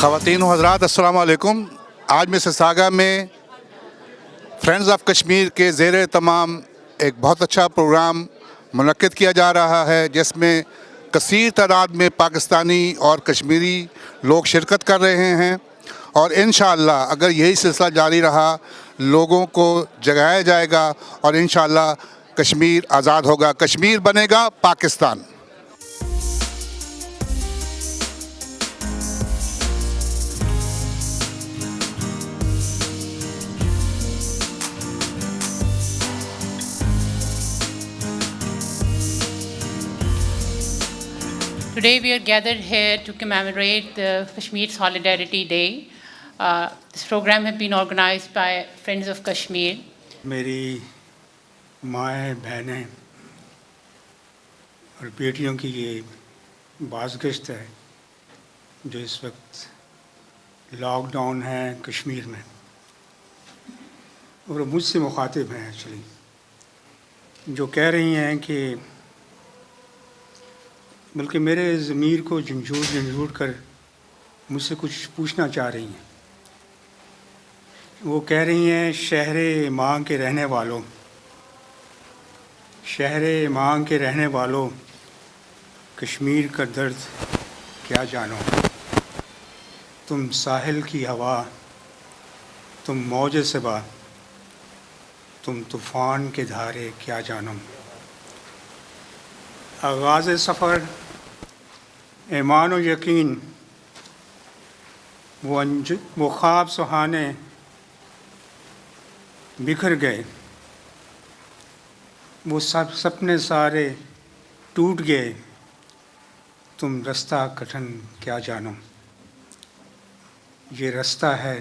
خواتین و حضرات السلام علیکم. آج مسیساگا میں فرینڈز آف کشمیر کے زیر اہتمام ایک بہت اچھا پروگرام منعقد کیا جا رہا ہے، جس میں کثیر تعداد میں پاکستانی اور کشمیری لوگ شرکت کر رہے ہیں، اور انشاءاللہ اگر یہی سلسلہ جاری رہا لوگوں کو جگایا جائے گا اور انشاءاللہ کشمیر آزاد ہوگا، کشمیر بنے گا Pakistan. Today we are gathered here to commemorate the Kashmir Solidarity Day. This program has been organized by Friends of Kashmir. میری مائیں بہنیں اور بیٹیوں کی یہ بازگشت ہے جو اس وقت لاک ڈاؤن ہے کشمیر میں، اور مجھ سے مخاطب ہیں ایکچولی، جو کہہ رہی ہیں کہ بلکہ میرے ضمیر کو جھنجھوڑ کر مجھ سے کچھ پوچھنا چاہ رہی ہیں. وہ کہہ رہی ہیں شہر ماں کے رہنے والوں، شہر ماں کے رہنے والوں، کشمیر کا درد کیا جانو. تم ساحل کی ہوا، تم موج صبا، تم طوفان کے دھارے کیا جانو. آغاز سفر، ایمان و یقین، وہ خواب سہانے بکھر گئے، وہ سب سپنے سارے ٹوٹ گئے، تم رستہ کٹھن کیا جانو. یہ رستہ ہے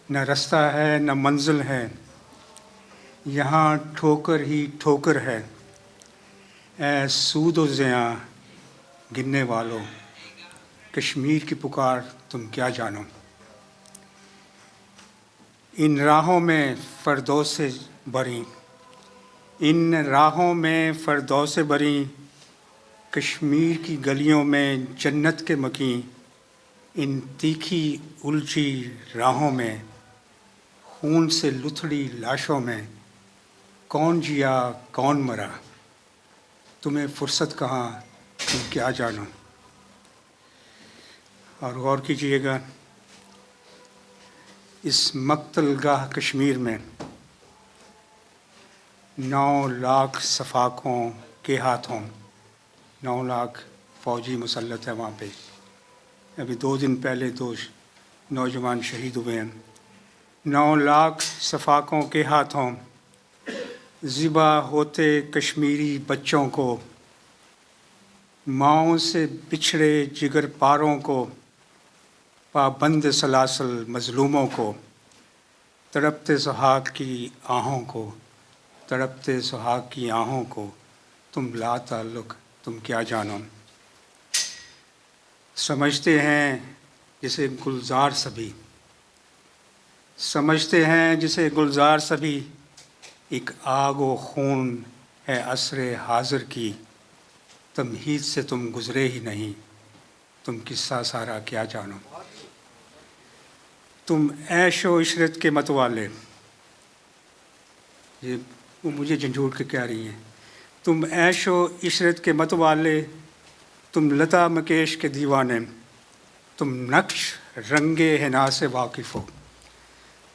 نہ رستہ ہے نہ منزل ہے، یہاں ٹھوکر ہی ٹھوکر ہے. اے سود و زیاں گننے والوں، کشمیر کی پکار تم کیا جانو. ان راہوں میں فردوس بری، ان راہوں میں فردوس بری، کشمیر کی گلیوں میں جنت کے مکیں. ان تیکھی الجھی راہوں میں، خون سے لتھڑی لاشوں میں، کون جیا کون مرا، تمہیں فرصت کہاں تم کیا جانو. اور غور کیجئے گا، اس مقتل گاہ کشمیر میں 9 لاکھ صفاقوں کے ہاتھوں 9 لاکھ فوجی مسلط ہیں وہاں پہ. ابھی 2 دن پہلے 2 نوجوان شہید ہوئے ہیں. 9 لاکھ صفاقوں کے ہاتھوں ذبح ہوتے کشمیری بچوں کو، ماؤں سے بچھڑے جگر پاروں کو، پابند سلاسل مظلوموں کو، تڑپتے سہاگ کی آہوں کو، تڑپتے سہاگ کی آہوں کو، تم لا تعلق تم کیا جانو. سمجھتے ہیں جسے گلزار سبھی، سمجھتے ہیں جسے گلزار سبھی، ایک آگ و خون ہے عصر حاضر کی. تمہید سے تم گزرے ہی نہیں، تم قصہ سارا کیا جانو. تم عیش و عشرت کے متوالے، یہ وہ مجھے جھنجھوڑ کے کہہ رہی ہیں، تم عیش و عشرت کے متوالے، تم لتا مکیش کے دیوانے، تم نقش رنگ حنا سے واقف ہو،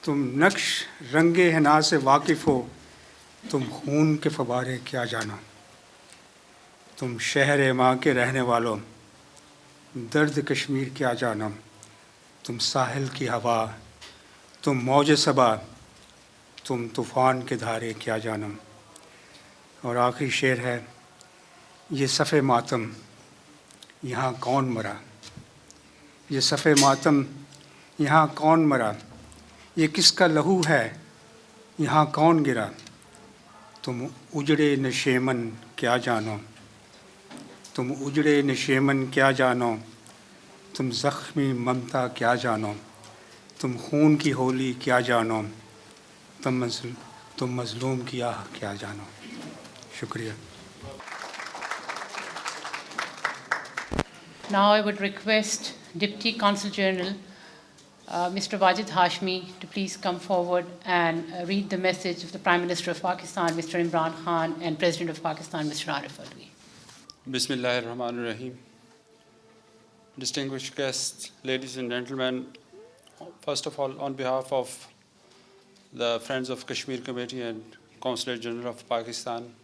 تم نقش رنگ حنا سے واقف ہو، تم خون کے فوارے کیا جانو. तुम शहर माँ के रहने वालों, दर्द कश्मीर क्या जानो, तुम साहिल की हवा, तुम मौज सबा, तुम तूफ़ान के धारे क्या जानो। और आखिरी शेर है, ये सफ़े मातम यहाँ कौन मरा, ये सफ़े मातम यहाँ कौन मरा, ये किसका लहू है यहाँ कौन गिरा, तुम उजड़े नशेमन क्या जानो, तुम उजड़े नशेमन क्या जानो, तुम ज़ख्मी ममता क्या जानो, तुम खून की होली क्या जानो, तुम मज़लूम की आह क्या जानो। शुक्रिया। Now I would request Deputy Consul General Mr. Wajid Hashmi to please come forward and read the message of the Prime Minister of Pakistan, Mr. Imran Khan, and President of Pakistan, Mr. Arif Alvi. Bismillahirrahmanirrahim. Distinguished guests, ladies and gentlemen, first of all, on behalf of the Friends of Kashmir Committee and Consulate General of Pakistan,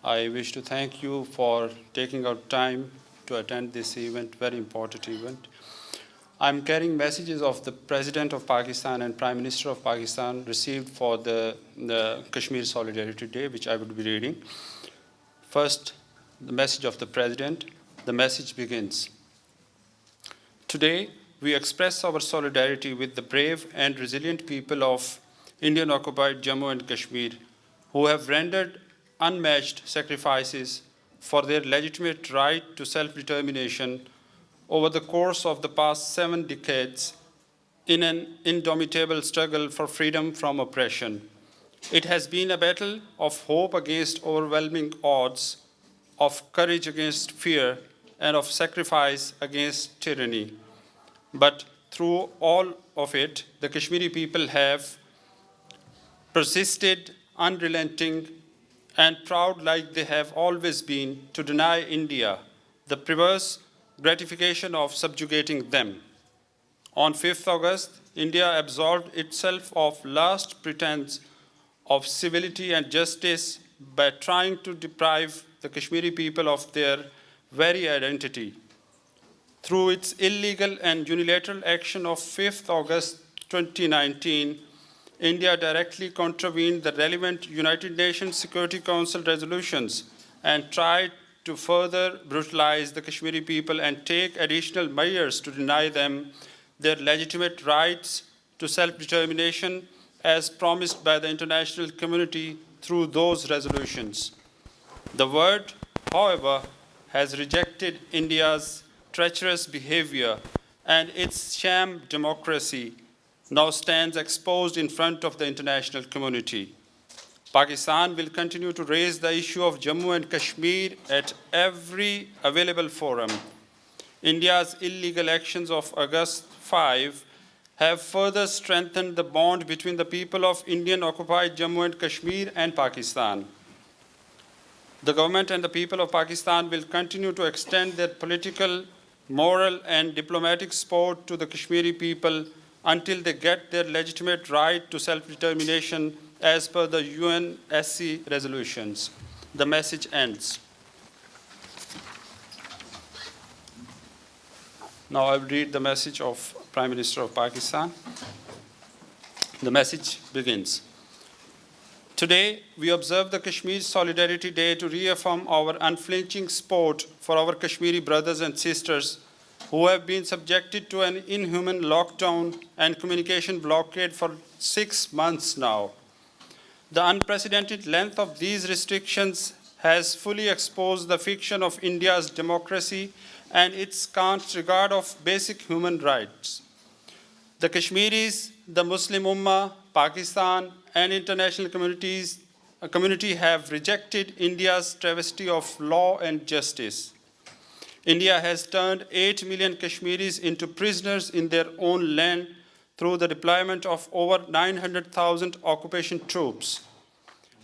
I wish to thank you for taking out time to attend this event, very important event. I'm carrying messages of the President of Pakistan and Prime Minister of Pakistan received for the Kashmir Solidarity Day, which I would be reading. First, the message of the President. The message begins. Today, we express our solidarity with the brave and resilient people of Indian-occupied Jammu and Kashmir, who have rendered unmatched sacrifices for their legitimate right to self-determination over the course of the past 7 decades in an indomitable struggle for freedom from oppression. It has been a battle of hope against overwhelming odds, of courage against fear, and of sacrifice against tyranny. But through all of it, the Kashmiri people have persisted, unrelenting, and proud like they have always been to deny India the perverse gratification of subjugating them. On 5th August, India absolved itself of last pretense of civility and justice by trying to deprive the Kashmiri people of their very identity. Through its illegal and unilateral action of 5th August 2019, India directly contravened the relevant United Nations Security Council resolutions and tried to further brutalize the Kashmiri people and take additional measures to deny them their legitimate rights to self-determination as promised by the international community through those resolutions. The world, however, has rejected India's treacherous behavior, and its sham democracy now stands exposed in front of the international community. Pakistan will continue to raise the issue of Jammu and Kashmir at every available forum. India's illegal actions of August 5 have further strengthened the bond between the people of Indian-occupied Jammu and Kashmir and Pakistan. The government and the people of Pakistan will continue to extend their political, moral, and diplomatic support to the Kashmiri people until they get their legitimate right to self-determination as per the UNSC resolutions. The message ends. Now I will read the message of Prime Minister of Pakistan. The message begins. Today, we observe the Kashmir Solidarity Day to reaffirm our unflinching support for our Kashmiri brothers and sisters who have been subjected to an inhuman lockdown and communication blockade for 6 months now. The unprecedented length of these restrictions has fully exposed the fiction of India's democracy and its scant regard of basic human rights. The Kashmiris, the Muslim Ummah, Pakistan, and international community have rejected India's travesty of law and justice. India has turned 8 million Kashmiris into prisoners in their own land through the deployment of over 900,000 occupation troops.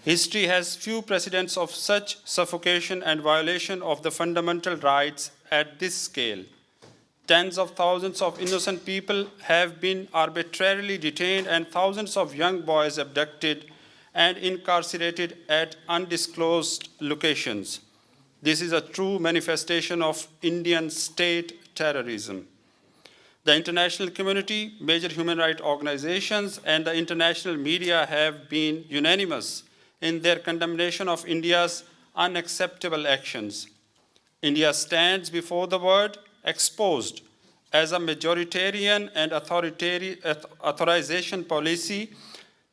History has few precedents of such suffocation and violation of the fundamental rights at this scale. Tens of thousands of innocent people have been arbitrarily detained and thousands of young boys abducted and incarcerated at undisclosed locations. This is a true manifestation of Indian state terrorism. The international community, major human rights organizations, and the international media have been unanimous in their condemnation of India's unacceptable actions. India stands before the world exposed as a majoritarian and authorization policy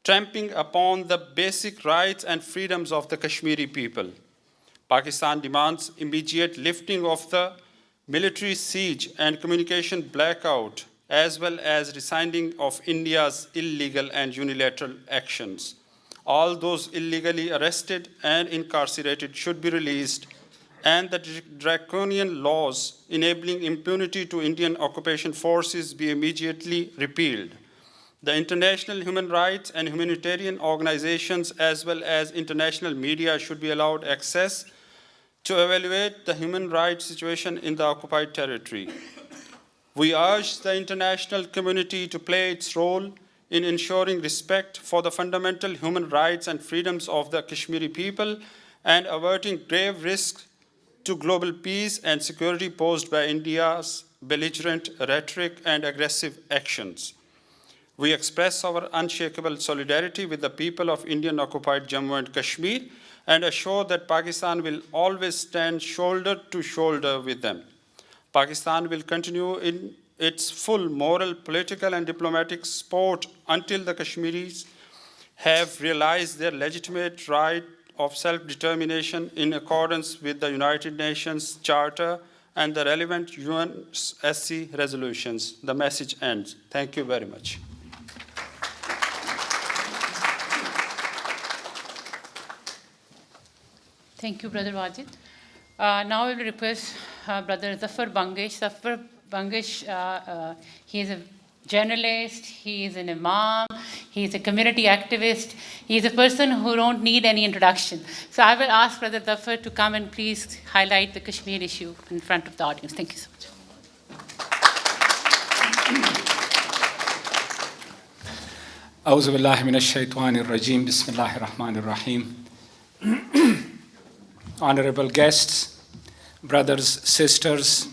trampling upon the basic rights and freedoms of the Kashmiri people. Pakistan demands immediate lifting of the military siege and communication blackout, as well as rescinding of India's illegal and unilateral actions. All those illegally arrested and incarcerated should be released, and the draconian laws enabling impunity to Indian occupation forces be immediately repealed. The international human rights and humanitarian organizations, as well as international media, should be allowed access to evaluate the human rights situation in the occupied territory. We urge the international community to play its role in ensuring respect for the fundamental human rights and freedoms of the Kashmiri people and averting grave risks to global peace and security posed by India's belligerent rhetoric and aggressive actions. We express our unshakable solidarity with the people of Indian-occupied Jammu and Kashmir and assure that Pakistan will always stand shoulder to shoulder with them. Pakistan will continue in its full moral, political, and diplomatic support until the Kashmiris have realized their legitimate right of self-determination in accordance with the United Nations Charter and the relevant UNSC resolutions. The message ends. Thank you very much. Thank you, Brother Wajid. Now I will request Brother Zafar Bangesh. Zafar Bangesh, he is a journalist, he is an imam, he is a community activist, he is a person who don't need any introduction. So I will ask Brother Zafar to come and please highlight the Kashmir issue in front of the audience. Thank you so much. أعوذ بالله من الشيطان الرجيم بسم الله الرحمن الرحيم. Honorable guests, brothers, sisters,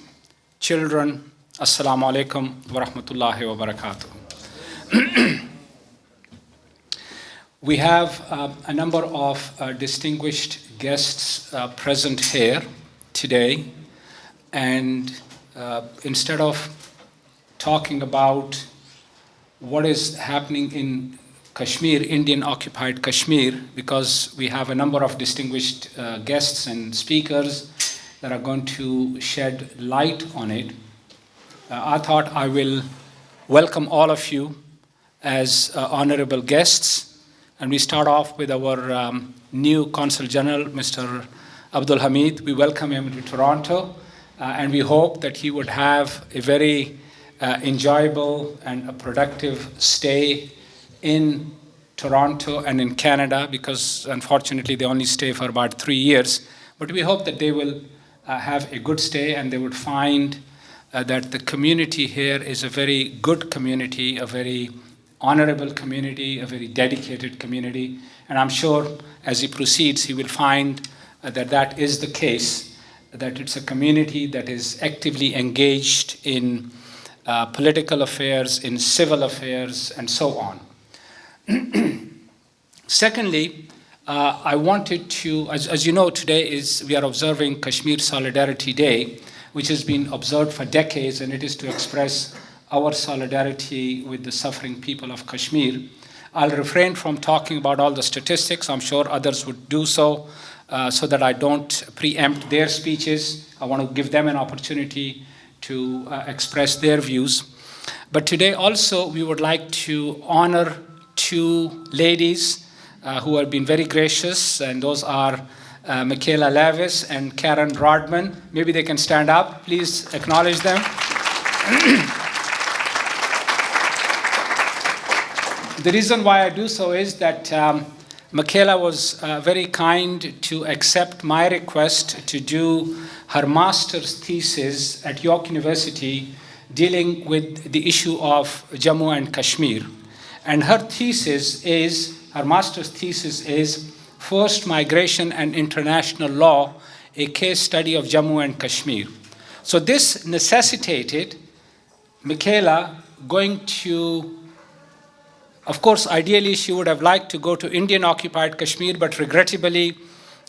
children, Assalamu alaikum wa rahmatullahi wa barakatuh. We have a number of distinguished guests present here today, and instead of talking about what is happening in Kashmir, Indian occupied Kashmir, because we have a number of distinguished guests and speakers that are going to shed light on it, I thought I will welcome all of you as honorable guests. And we start off with our new Consul General, Mr. Abdul Hamid. We welcome him to Toronto, and we hope that he would have a very enjoyable and a productive stay in Toronto and in Canada, because unfortunately they only stay for about 3 years. But we hope that they will have a good stay and they would find that the community here is a very good community, a very honorable community, a very dedicated community. And I'm sure as he proceeds, he will find that that is the case, that it's a community that is actively engaged in political affairs, in civil affairs, and so on. Secondly, I wanted to, as you know, today we are observing Kashmir Solidarity Day, which has been observed for decades, and it is to express our solidarity with the suffering people of Kashmir. I'll refrain from talking about all the statistics. I'm sure others would do so, so that I don't preempt their speeches. I want to give them an opportunity to express their views. But today also we would like to honor two ladies who have been very gracious, and those are Michaela Levis and Karen Rodman. Maybe they can stand up. Please acknowledge them. The reason why I do so is that Michaela was very kind to accept my request to do her master's thesis at York University dealing with the issue of Jammu and Kashmir. And her master's thesis is Forced Migration and International Law a case study of Jammu and Kashmir. So this necessitated Michaela going to, of course, ideally she would have liked to go to Indian-occupied Kashmir, but regrettably,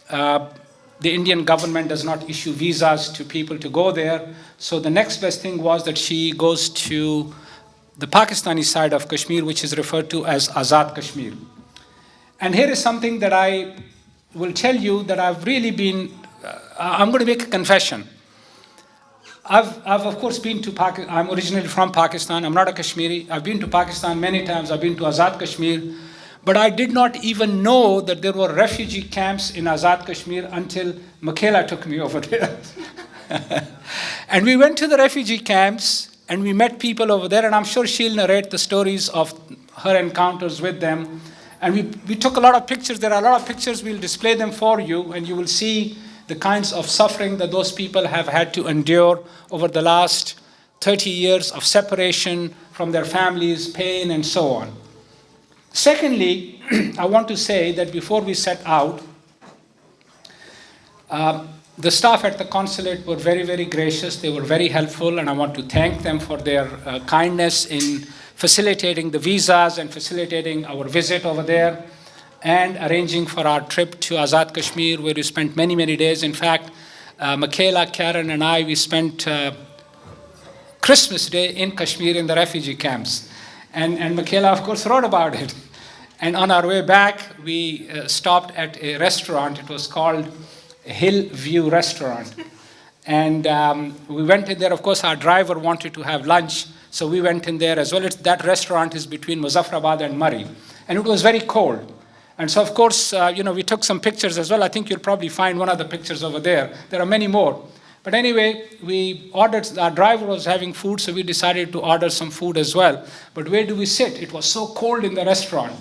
the Indian government does not issue visas to people to go there. So the next best thing was that she goes to the Pakistani side of Kashmir, which is referred to as Azad Kashmir. And here is something that I will tell you that I've really been, I'm going to make a confession. I've of course been to Pakistan. I'm originally from Pakistan. I'm not a Kashmiri. I've been to Pakistan many times. I've been to Azad Kashmir. But I did not even know that there were refugee camps in Azad Kashmir until Michaela took me over there. And we went to the refugee camps and we met people over there, and I'm sure she'll narrate the stories of her encounters with them. And we took a lot of pictures. There are a lot of pictures. We'll display them for you, and you will see the kinds of suffering that those people have had to endure over the last 30 years of separation from their families, pain, and so on. Secondly, I want to say that before we set out, the staff at the consulate were very, very gracious. They were very helpful, and I want to thank them for their kindness in facilitating the visas and facilitating our visit over there and arranging for our trip to Azad Kashmir, where we spent many, many days. In fact, Michaela, Karen, and I, we spent Christmas Day in Kashmir in the refugee camps. And Michaela, of course, wrote about it. And on our way back, we stopped at a restaurant. It was called Hill View Restaurant. And we went in there. Of course, our driver wanted to have lunch, so we went in there as well. That restaurant is between Muzaffarabad and Murree. And it was very cold. And so, of course, we took some pictures as well. I think you'll probably find one of the pictures over there. There are many more. But anyway, we ordered, our driver was having food, so we decided to order some food as well. But where do we sit? It was so cold in the restaurant.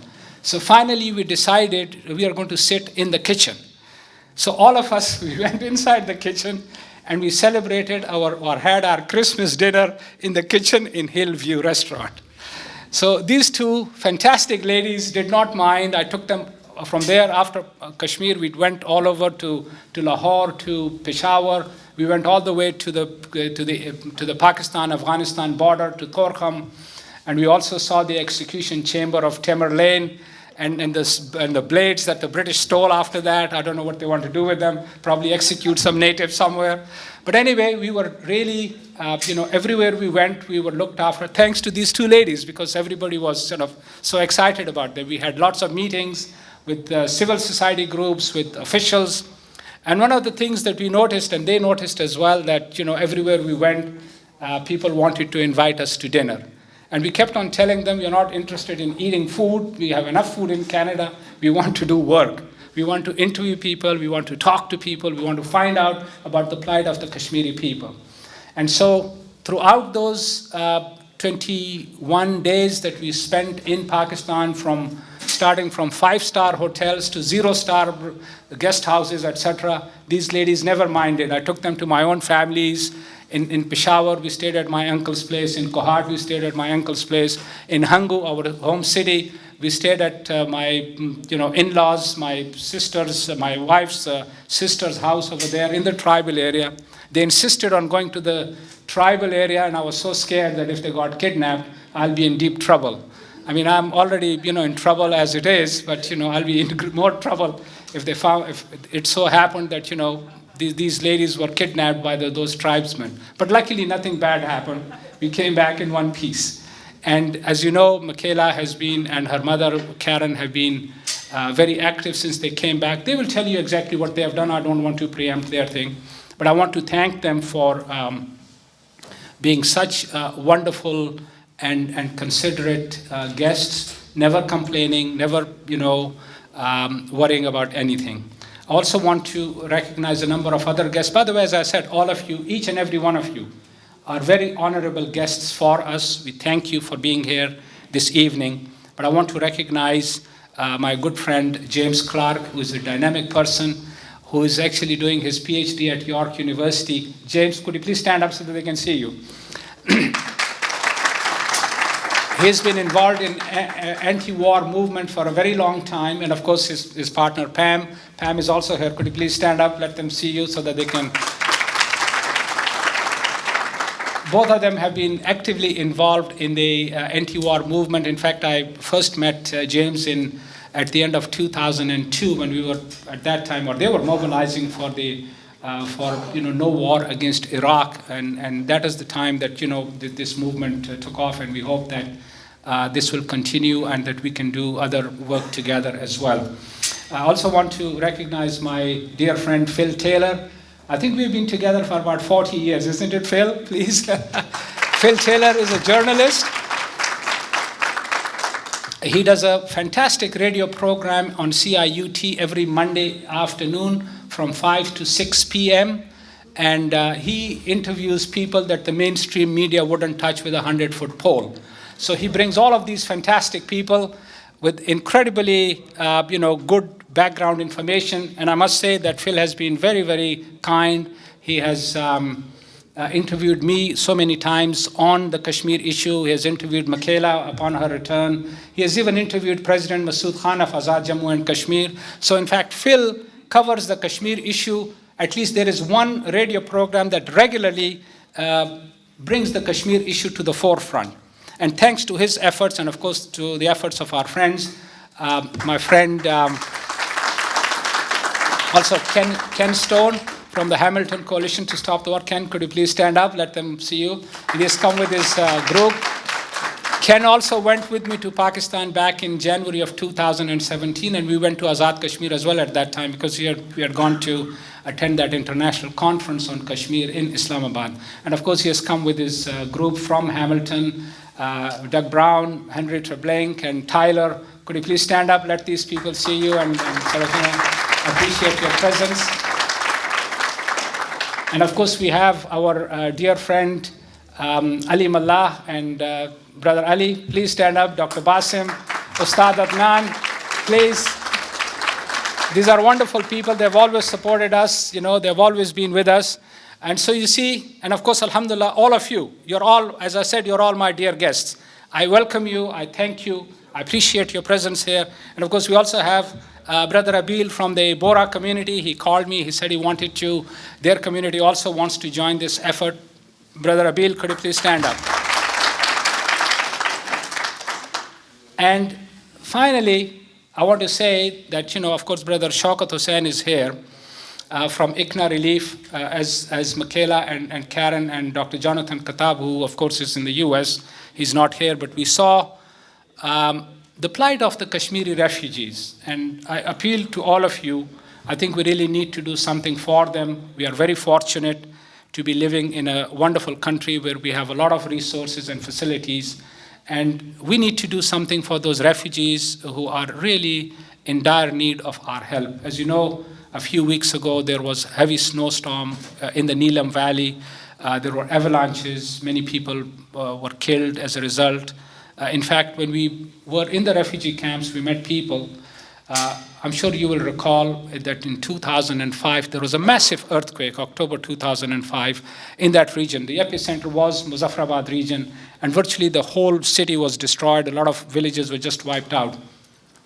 So finally, we decided we are going to sit in the kitchen. So all of us, we went inside the kitchen, and we celebrated or had our Christmas dinner in the kitchen in Hillview Restaurant. So these two fantastic ladies did not mind. I took them from there after Kashmir. We went all over to Lahore, to Peshawar. We went all the way to the Pakistan-Afghanistan border, to Torkham. And we also saw the execution chamber of Timur Lane and the blades that the British stole after that. I don't know what they want to do with them, probably execute some native somewhere. But anyway, we were really, everywhere we went, we were looked after, thanks to these two ladies, because everybody was sort of so excited about them. We had lots of meetings with civil society groups, with officials. And one of the things that we noticed, and they noticed as well, that everywhere we went, people wanted to invite us to dinner. And we kept on telling them, we're not interested in eating food. We have enough food in Canada. We want to do work. We want to interview people. We want to talk to people. We want to find out about the plight of the Kashmiri people. And so throughout those 21 days that we spent in Pakistan, starting from 5-star hotels to 0-star guest houses, etc., these ladies never minded. I took them to my own families. In Peshawar, we stayed at my uncle's place. In Kohat, we stayed at my uncle's place. In Hangu, our home city, we stayed at my in-laws, my wife's sister's house over there in the tribal area. They insisted on going to the tribal area, and I was so scared that if they got kidnapped, I'll be in deep trouble. I mean, I'm already, in trouble as it is, but, I'll be in more trouble if it so happened that, these ladies were kidnapped by those tribesmen. But luckily, nothing bad happened. We came back in one piece. And as you know, Michaela has been, and her mother, Karen, have been very active since they came back. They will tell you exactly what they have done. I don't want to preempt their thing. But I want to thank them for being such wonderful and considerate guests, never complaining, never, worrying about anything. I also want to recognize a number of other guests. By the way, as I said, all of you, each and every one of you, are very honorable guests for us. We thank you for being here this evening. But I want to recognize my good friend, James Clark, who is a dynamic person, who is actually doing his PhD at York University. James, could you please stand up so that they can see you? He's been involved in anti-war movement for a very long time, and of course his partner Pam. Pam is also here. Could you please stand up? Let them see you so that they can. Both of them have been actively involved in the anti-war movement. In fact, I first met James at the end of 2002 when we were at that time, or they were mobilizing for no war against Iraq, and that is the time that this movement took off, and we hope that this will continue and that we can do other work together as well. I also want to recognize my dear friend Phil Taylor. I think we've been together for about 40 years, isn't it, Phil? Please. Phil Taylor is a journalist. He does a fantastic radio program on CIUT every Monday afternoon from 5 to 6 p.m. And he interviews people that the mainstream media wouldn't touch with a 100-foot pole. So he brings all of these fantastic people with incredibly, good background information. And I must say that Phil has been very, very kind. He has interviewed me so many times on the Kashmir issue. He has interviewed Michaela upon her return. He has even interviewed President Masood Khan of Azad Jammu and Kashmir. So in fact, Phil covers the Kashmir issue. At least there is one radio program that regularly brings the Kashmir issue to the forefront. And thanks to his efforts, and of course to the efforts of our friends, my friend also Ken Stone from the Hamilton Coalition to Stop the War. Ken, could you please stand up? Let them see you. He has come with his group. Ken also went with me to Pakistan back in January of 2017, and we went to Azad Kashmir as well at that time because we had gone to attend that international conference on Kashmir in Islamabad. And of course, he has come with his group from Hamilton, Doug Brown, Henry Treblanc, and Tyler. Could you please stand up? Let these people see you and sort of appreciate your presence. And of course, we have our dear friend Ali Mallah and Brother Ali. Please stand up. Dr. Basim, Ustad Adnan, please. These are wonderful people. They've always supported us. They've always been with us. And so you see, and of course, alhamdulillah, all of you, you're all, as I said, you're all my dear guests. I welcome you. I thank you. I appreciate your presence here. And of course, we also have Brother Abil from the Bora community. He called me. He said he wanted to, their community also wants to join this effort. Brother Abil, could you please stand up? And finally, I want to say that, of course, Brother Shaukat Hussain is here from ICNA Relief, as Michaela and Karen and Dr. Jonathan Katab, who, of course, is in the US. He's not here, but we saw the plight of the Kashmiri refugees. And I appeal to all of you. I think we really need to do something for them. We are very fortunate to be living in a wonderful country where we have a lot of resources and facilities. And we need to do something for those refugees who are really in dire need of our help. As you know, a few weeks ago, there was a heavy snowstorm in the Neelam Valley. There were avalanches. Many people were killed as a result. In fact, when we were in the refugee camps, we met people. I'm sure you will recall that in 2005, there was a massive earthquake, October 2005, in that region. The epicenter was Muzaffarabad region, and virtually the whole city was destroyed. A lot of villages were just wiped out.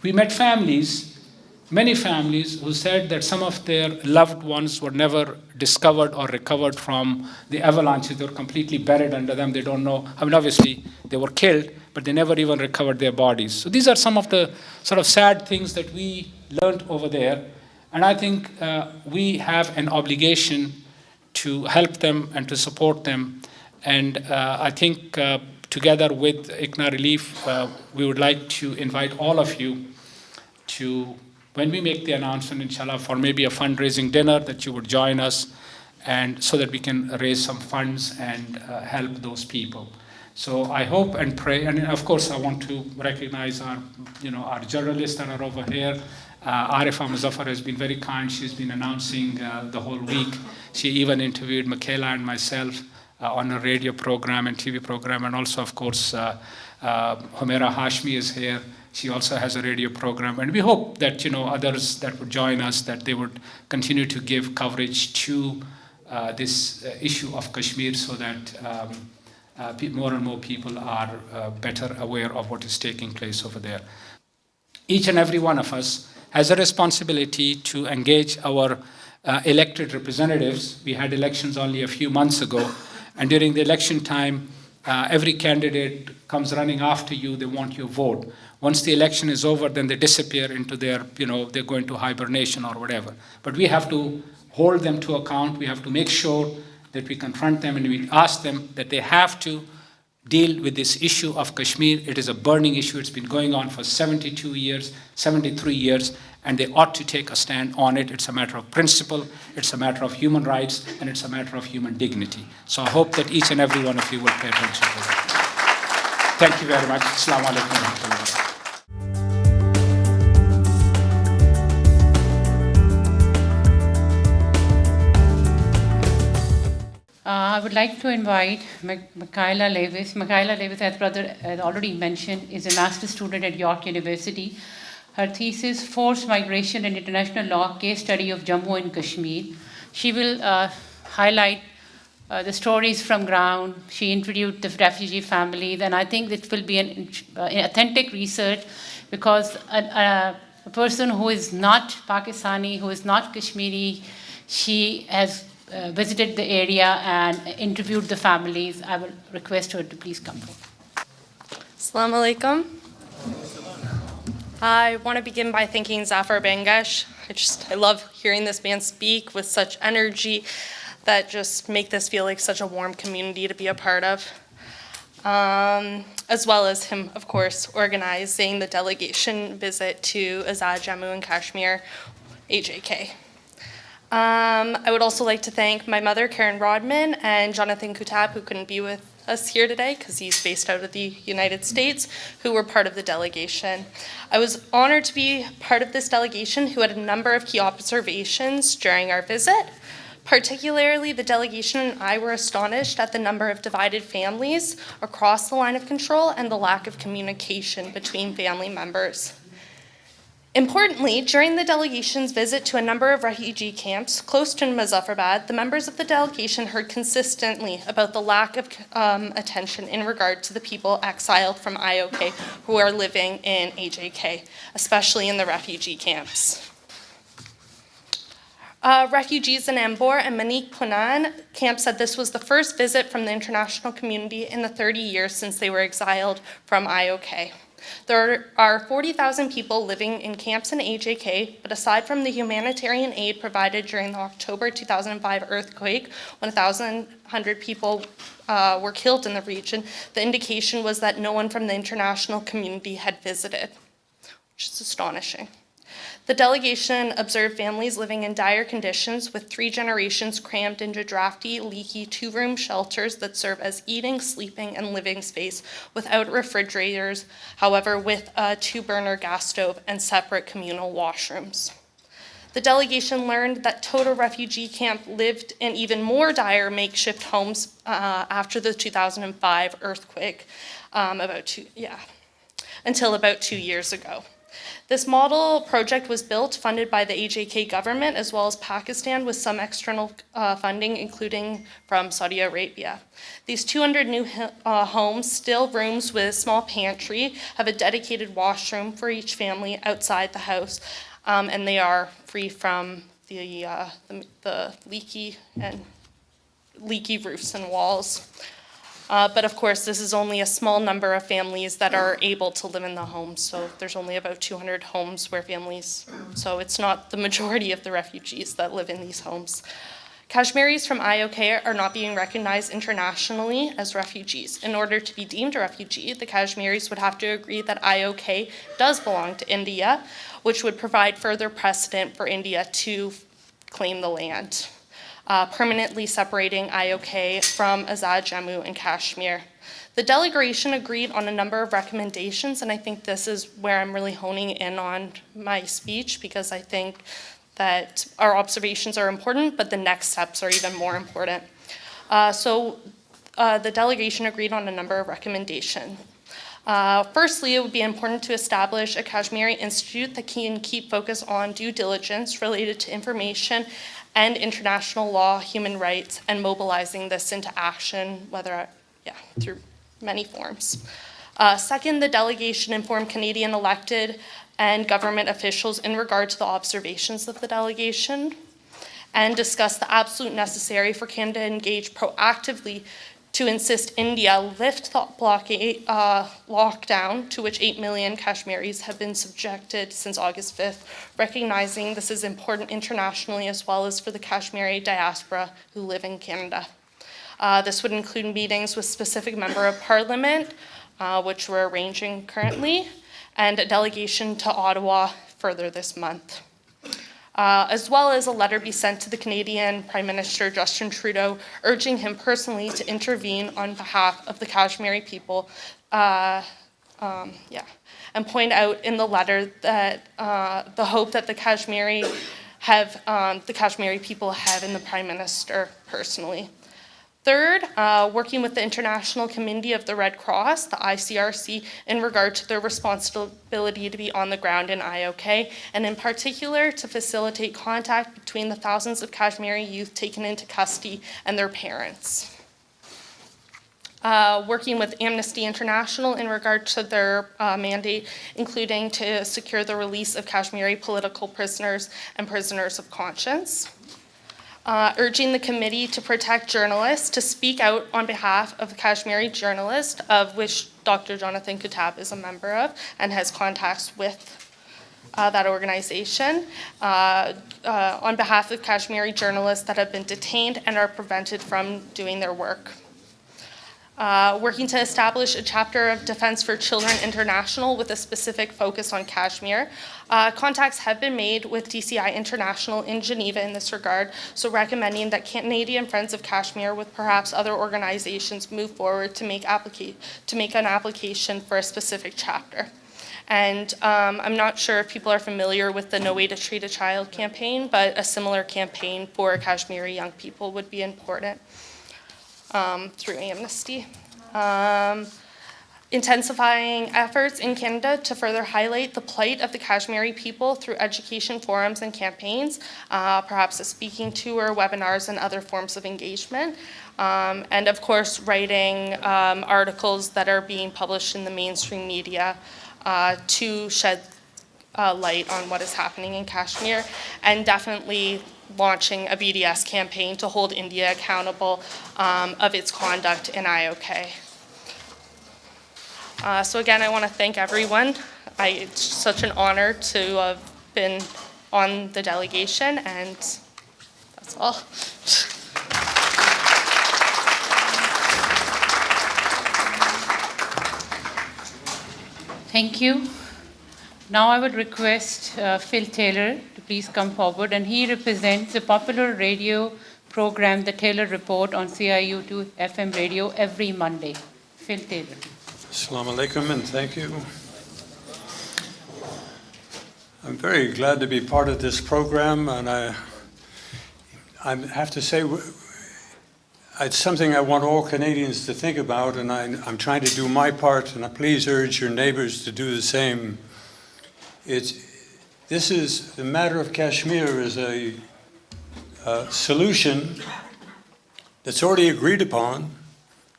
We met families, many families, who said that some of their loved ones were never discovered or recovered from the avalanches. They were completely buried under them. They don't know. I mean, obviously, they were killed, but they never even recovered their bodies. So these are some of the sort of sad things that we learned over there. And I think we have an obligation to help them and to support them. And I think together with ICNA Relief, we would like to invite all of you to, when we make the announcement, inshallah, for maybe a fundraising dinner, that you would join us, and so that we can raise some funds and help those people. So I hope and pray, and of course I want to recognize our journalists that are over here. Arifa Muzaffar has been very kind. She's been announcing the whole week. She even interviewed Michaela and myself on a radio program and TV program, and also, of course, Humaira Hashmi is here. She also has a radio program, and we hope that others that would join us, that they would continue to give coverage to this issue of Kashmir, so that more and more people are better aware of what is taking place over there. Each and every one of us has a responsibility to engage our elected representatives. We had elections only a few months ago, and during the election time, every candidate comes running after you, they want your vote. Once the election is over, then they disappear into their, they're going to hibernation or whatever. But we have to hold them to account. We have to make sure that we confront them and we ask them that they have to deal with this issue of Kashmir. It is a burning issue. It's been going on for 72 years, 73 years, and they ought to take a stand on it. It's a matter of principle, it's a matter of human rights, and it's a matter of human dignity. So I hope that each and every one of you will pay attention to that. Thank you very much. Assalamu alaikum wa rahmatullahi wa barakatuh. I would like to invite Michaela Levis. Michaela Levis, as brother has already mentioned, is a master's student at York University. Her thesis, Forced Migration and International Law, Case Study of Jammu and Kashmir. She will highlight the stories from ground. She interviewed the refugee families, and I think this will be an authentic research because a person who is not Pakistani, who is not Kashmiri, she has visited the area and interviewed the families. I will request her to please come forward. Assalamu alaikum. I want to begin by thanking Zafar Bangesh. I love hearing this man speak with such energy that just make this feel like such a warm community to be a part of. As well as him, of course, organizing the delegation visit to EAWAZ, Jammu and Kashmir, AJK. I would also like to thank my mother, Karen Rodman, and Jonathan Kutab, who couldn't be with us here today because he's based out of the United States, who were part of the delegation. I was honored to be part of this delegation who had a number of key observations during our visit. Particularly, the delegation and I were astonished at the number of divided families across the line of control and the lack of communication between family members. Importantly, during the delegation's visit to a number of refugee camps close to Muzaffarabad, the members of the delegation heard consistently about the lack of attention in regard to the people exiled from IOK who are living in AJK, especially in the refugee camps. Refugees in Ambor and Manik Punan camp said this was the first visit from the international community in the 30 years since they were exiled from IOK. There are 40,000 people living in camps in AJK, but aside from the humanitarian aid provided during the October 2005 earthquake, when 1,100 people were killed in the region, the indication was that no one from the international community had visited, which is astonishing. The delegation observed families living in dire conditions with 3 generations crammed into drafty, leaky 2-room shelters that serve as eating, sleeping, and living space without refrigerators, however, with a 2-burner gas stove and separate communal washrooms. The delegation learned that Toto refugee camp lived in even more dire makeshift homes after the 2005 earthquake, until about 2 years ago. This model project was built, funded by the AJK government, as well as Pakistan, with some external funding, including from Saudi Arabia. These 200 new homes, still rooms with a small pantry, have a dedicated washroom for each family outside the house, and they are free from the leaky roofs and walls. But of course, this is only a small number of families that are able to live in the homes. So there's only about 200 homes where families, so it's not the majority of the refugees that live in these homes. Kashmiris from IOK are not being recognized internationally as refugees. In order to be deemed a refugee, the Kashmiris would have to agree that IOK does belong to India, which would provide further precedent for India to claim the land, permanently separating IOK from Azad, Jammu, and Kashmir. The delegation agreed on a number of recommendations, and I think this is where I'm really honing in on my speech, because I think that our observations are important, but the next steps are even more important. The delegation agreed on a number of recommendations. Firstly, it would be important to establish a Kashmiri institute that can keep focus on due diligence related to information and international law, human rights, and mobilizing this into action, whether through many forms. Second, the delegation informed Canadian elected and government officials in regard to the observations of the delegation and discussed the absolute necessary for Canada to engage proactively to insist India lift the blockade, lockdown to which 8 million Kashmiris have been subjected since August 5th, recognizing this is important internationally as well as for the Kashmiri diaspora who live in Canada. This would include meetings with specific member of parliament, which we're arranging currently, and a delegation to Ottawa further this month. As well as a letter be sent to the Canadian Prime Minister Justin Trudeau, urging him personally to intervene on behalf of the Kashmiri people, and point out in the letter that the hope that the Kashmiri people have in the Prime Minister personally. Third, working with the International Committee of the Red Cross, the ICRC, in regard to their responsibility to be on the ground in IOK, and in particular to facilitate contact between the thousands of Kashmiri youth taken into custody and their parents. Working with Amnesty International in regard to their mandate, including to secure the release of Kashmiri political prisoners and prisoners of conscience. Urging the committee to protect journalists, to speak out on behalf of the Kashmiri journalists, of which Dr. Jonathan Kutab is a member of and has contacts with that organization, on behalf of Kashmiri journalists that have been detained and are prevented from doing their work. Working to establish a chapter of Defense for Children International with a specific focus on Kashmir. Contacts have been made with DCI International in Geneva in this regard, so recommending that Canadian Friends of Kashmir with perhaps other organizations move forward to make an application for a specific chapter. And I'm not sure if people are familiar with the No Way to Treat a Child campaign, but a similar campaign for Kashmiri young people would be important. Through Amnesty. Intensifying efforts in Canada to further highlight the plight of the Kashmiri people through education forums and campaigns, perhaps a speaking tour, webinars, and other forms of engagement. And of course, writing articles that are being published in the mainstream media to shed light on what is happening in Kashmir, and definitely launching a BDS campaign to hold India accountable of its conduct in IOK. So again, I want to thank everyone. It's such an honor to have been on the delegation, and that's all. Thank you. Now I would request Phil Taylor to please come forward, and he represents a popular radio program, The Taylor Report, on CIU2 FM radio every Monday. Phil Taylor. Assalamu alaikum, and thank you. I'm very glad to be part of this program, and I have to say it's something I want all Canadians to think about, and I'm trying to do my part, and I please urge your neighbors to do the same. This is the matter of Kashmir is a solution that's already agreed upon,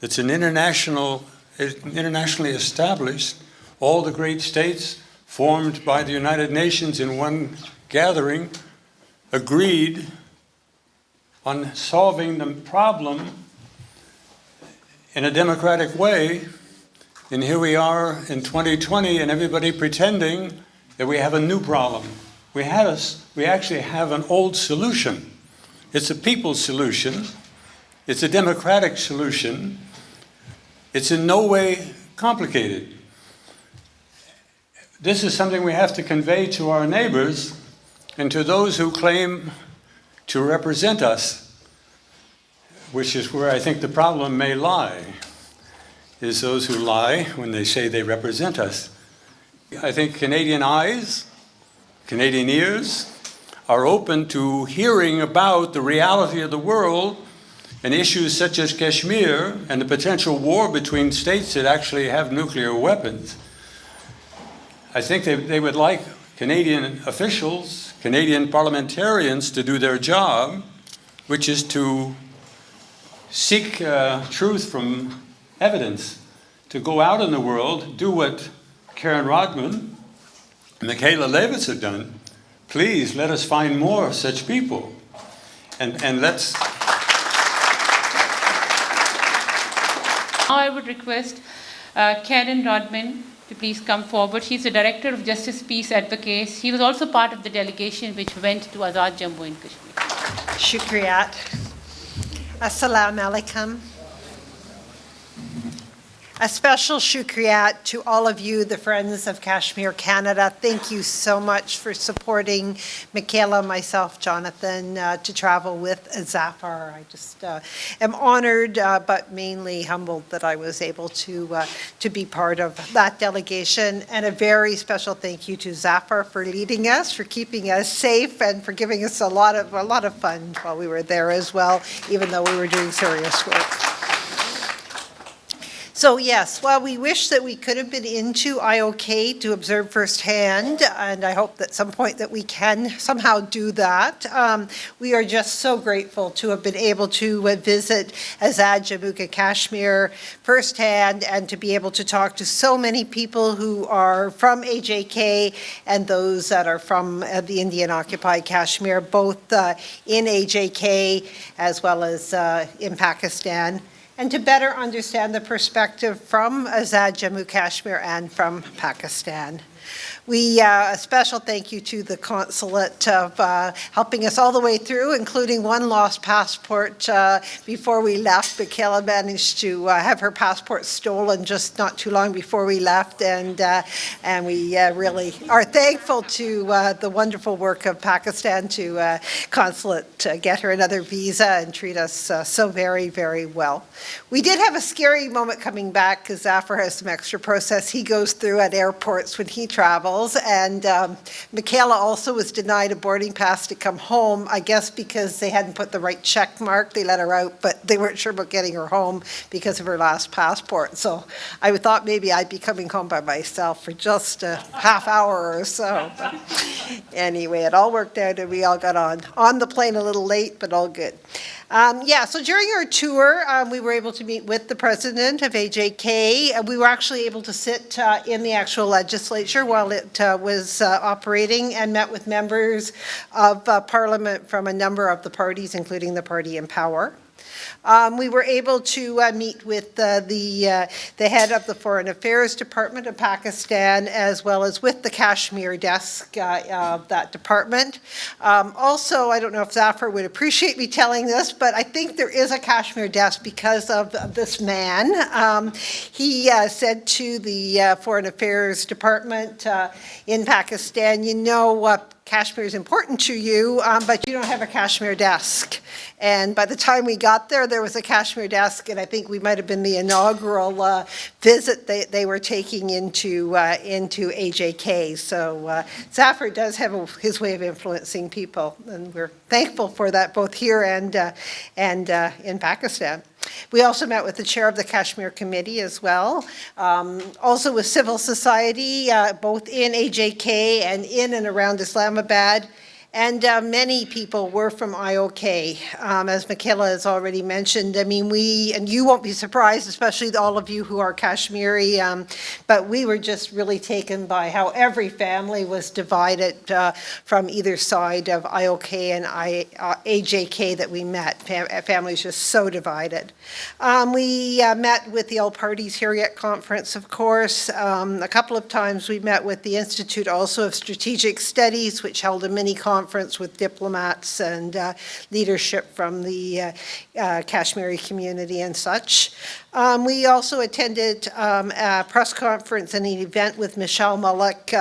that's internationally established. All the great states formed by the United Nations in one gathering agreed on solving the problem in a democratic way. And here we are in 2020, and everybody pretending that we have a new problem. We actually have an old solution. It's a people's solution. It's a democratic solution. It's in no way complicated. This is something we have to convey to our neighbors and to those who claim to represent us, which is where I think the problem may lie, is those who lie when they say they represent us. I think Canadian eyes, Canadian ears, are open to hearing about the reality of the world and issues such as Kashmir and the potential war between states that actually have nuclear weapons. I think they would like Canadian officials, Canadian parliamentarians to do their job, which is to seek truth from evidence to go out in the world, do what Karen Rodman and Michaela Levitz have done. Please let us find more such people. And let's... Now I would request Karen Rodman to please come forward. She's the Director of Justice Peace Advocates. She was also part of the delegation which went to Azad Jammu and Kashmir. Shukriyat. Assalamu alaikum. A special shukriyat to all of you, the Friends of Kashmir Canada. Thank you so much for supporting Michaela, myself, Jonathan, to travel with Zafar. I just am honored, but mainly humbled that I was able to be part of that delegation. And a very special thank you to Zafar for leading us, for keeping us safe, and for giving us a lot of fun while we were there as well, even though we were doing serious work. So yes, while we wish that we could have been into IOK to observe firsthand, and I hope that some point that we can somehow do that, we are just so grateful to have been able to visit Azad Jammu and Kashmir firsthand, and to be able to talk to so many people who are from AJK and those that are from the Indian-occupied Kashmir, both in AJK as well as in Pakistan, and to better understand the perspective from Azad Jammu Kashmir and from Pakistan. A special thank you to the consulate of helping us all the way through, including one lost passport before we left. Michaela managed to have her passport stolen just not too long before we left, and we really are thankful to the wonderful work of Pakistan to consulate to get her another visa and treat us so very, very well. We did have a scary moment coming back because Zafar has some extra process he goes through at airports when he travels, and Michaela also was denied a boarding pass to come home, I guess because they hadn't put the right check mark. They let her out, but they weren't sure about getting her home because of her last passport. So I thought maybe I'd be coming home by myself for just a half hour or so. But anyway, it all worked out and we all got on the plane a little late, but all good. So during our tour, we were able to meet with the president of AJK. We were actually able to sit in the actual legislature while it was operating, and met with members of Parliament from a number of the parties, including the party in power. We were able to meet with the head of the Foreign Affairs Department of Pakistan, as well as with the Kashmir desk of that department. Also, I don't know if Zafar would appreciate me telling this, but I think there is a Kashmir desk because of this man. He said to the Foreign Affairs Department in Pakistan, you know, Kashmir is important to you, but you don't have a Kashmir desk. And by the time we got there, there was a Kashmir desk, and I think we might have been the inaugural visit they were taking into AJK. So Zafar does have his way of influencing people, and we're thankful for that both here and in Pakistan. We also met with the chair of the Kashmir Committee as well, also with civil society, both in AJK and in and around Islamabad. And many people were from IOK, as Michaela has already mentioned. I mean, and you won't be surprised, especially all of you who are Kashmiri, but we were just really taken by how every family was divided from either side of IOK and AJK that we met. Families just so divided. We met with the All Parties Hurriyat Conference, of course. A couple of times we met with the Institute also of Strategic Studies, which held a mini conference with diplomats and leadership from the Kashmiri community and such. We also attended a press conference and an event with Michelle Malik,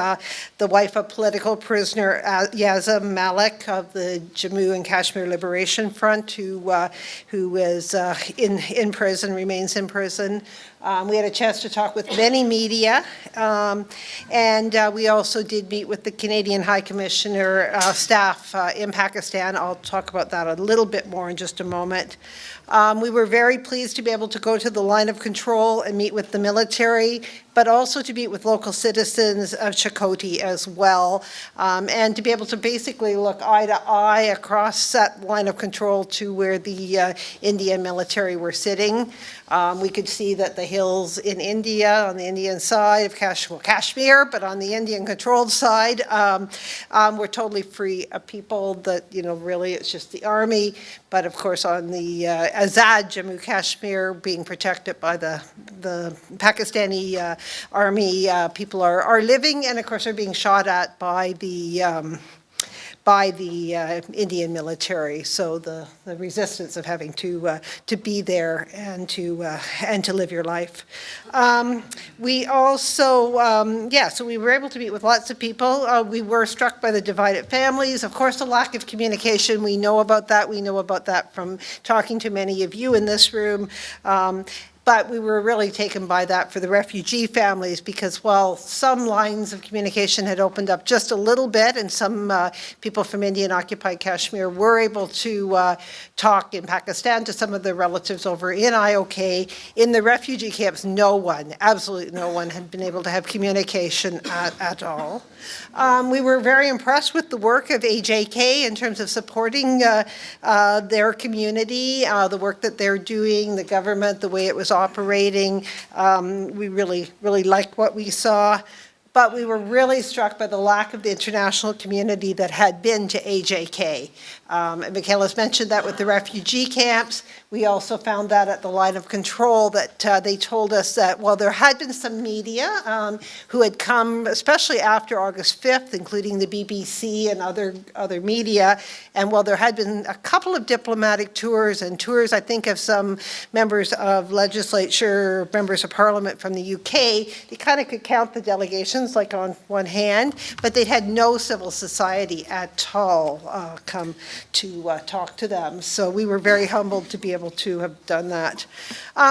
the wife of political prisoner Yazam Malik of the Jammu and Kashmir Liberation Front, who is in prison, remains in prison. We had a chance to talk with many media, and we also did meet with the Canadian High Commissioner staff in Pakistan. I'll talk about that a little bit more in just a moment. We were very pleased to be able to go to the line of control and meet with the military, but also to meet with local citizens of Chakotay as well, and to be able to basically look eye to eye across that line of control to where the Indian military were sitting. We could see that the hills in India, on the Indian side of Kashmir, but on the Indian-controlled side, were totally free of people. That, really it's just the army. But of course, on the Azad, Jammu Kashmir, being protected by the Pakistani army, people are living, and of course are being shot at by the Indian military. So the resistance of having to be there and to live your life. We also, so we were able to meet with lots of people. We were struck by the divided families. Of course, the lack of communication, we know about that. We know about that from talking to many of you in this room. But we were really taken by that for the refugee families, because while some lines of communication had opened up just a little bit, and some people from Indian-occupied Kashmir were able to talk in Pakistan to some of their relatives over in IOK, in the refugee camps, no one, absolutely no one, had been able to have communication at all. We were very impressed with the work of AJK in terms of supporting their community, the work that they're doing, the government, the way it was operating. We really liked what we saw. But we were really struck by the lack of the international community that had been to AJK. And Michaela's mentioned that with the refugee camps. We also found that at the line of control, that they told us that while there had been some media who had come, especially after August 5th, including the BBC and other media, and while there had been a couple of diplomatic tours, and tours, I think, of some members of legislature, members of parliament from the UK, they kind of could count the delegations like on one hand, but they had no civil society at all come to talk to them. So we were very humbled to be able to have done that.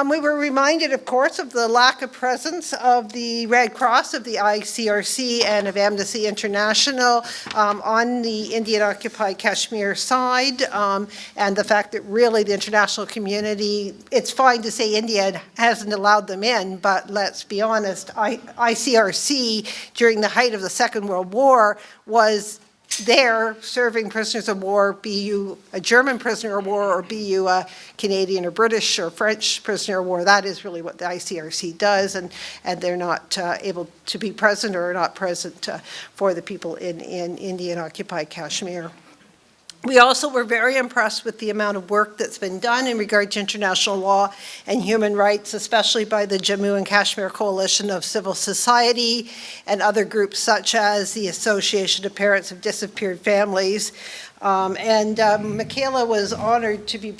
We were reminded, of course, of the lack of presence of the Red Cross, of the ICRC, and of Amnesty International on the Indian-occupied Kashmir side, and the fact that really the international community, it's fine to say India hasn't allowed them in, but let's be honest, ICRC during the height of the Second World War was there serving prisoners of war, be you a German prisoner of war or be you a Canadian or British or French prisoner of war. That is really what the ICRC does, and they're not able to be present or not present for the people in Indian-occupied Kashmir. We also were very impressed with the amount of work that's been done in regard to international law and human rights, especially by the Jammu and Kashmir Coalition of Civil Society and other groups such as the Association of Parents of Disappeared Families. Michaela was honored to be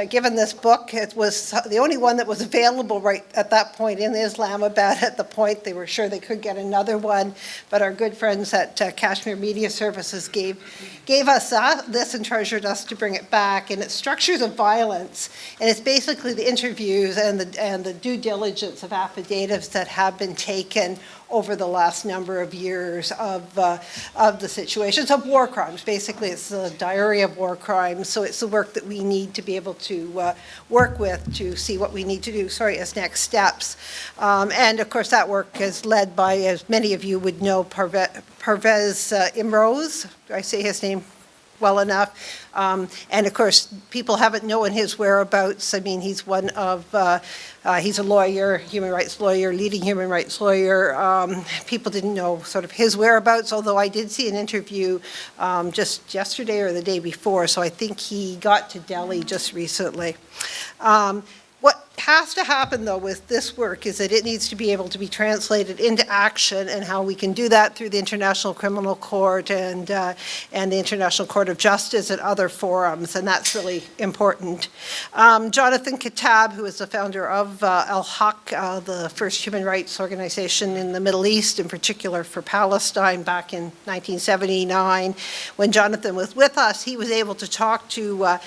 given this book. It was the only one that was available right at that point in Islamabad at the point. They were sure they could get another one, but our good friends at Kashmir Media Services gave us this and treasured us to bring it back. And it's Structures of Violence, and it's basically the interviews and the due diligence of affidavits that have been taken over the last number of years of the situations of war crimes. Basically, it's the diary of war crimes, so it's the work that we need to be able to work with to see what we need to do, as next steps. And of course, that work is led by, as many of you would know, Parvez Imroz. Do I say his name well enough? And of course, people haven't known his whereabouts. I mean, he's one of, he's a lawyer, human rights lawyer, leading human rights lawyer. People didn't know sort of his whereabouts, although I did see an interview just yesterday or the day before, so I think he got to Delhi just recently. What has to happen, though, with this work is that it needs to be able to be translated into action, and how we can do that through the International Criminal Court and the International Court of Justice and other forums, and that's really important. Jonathan Kitab, who is the founder of Al-Haq, the first human rights organization in the Middle East, in particular for Palestine, back in 1979. When Jonathan was with us, he was able to talk to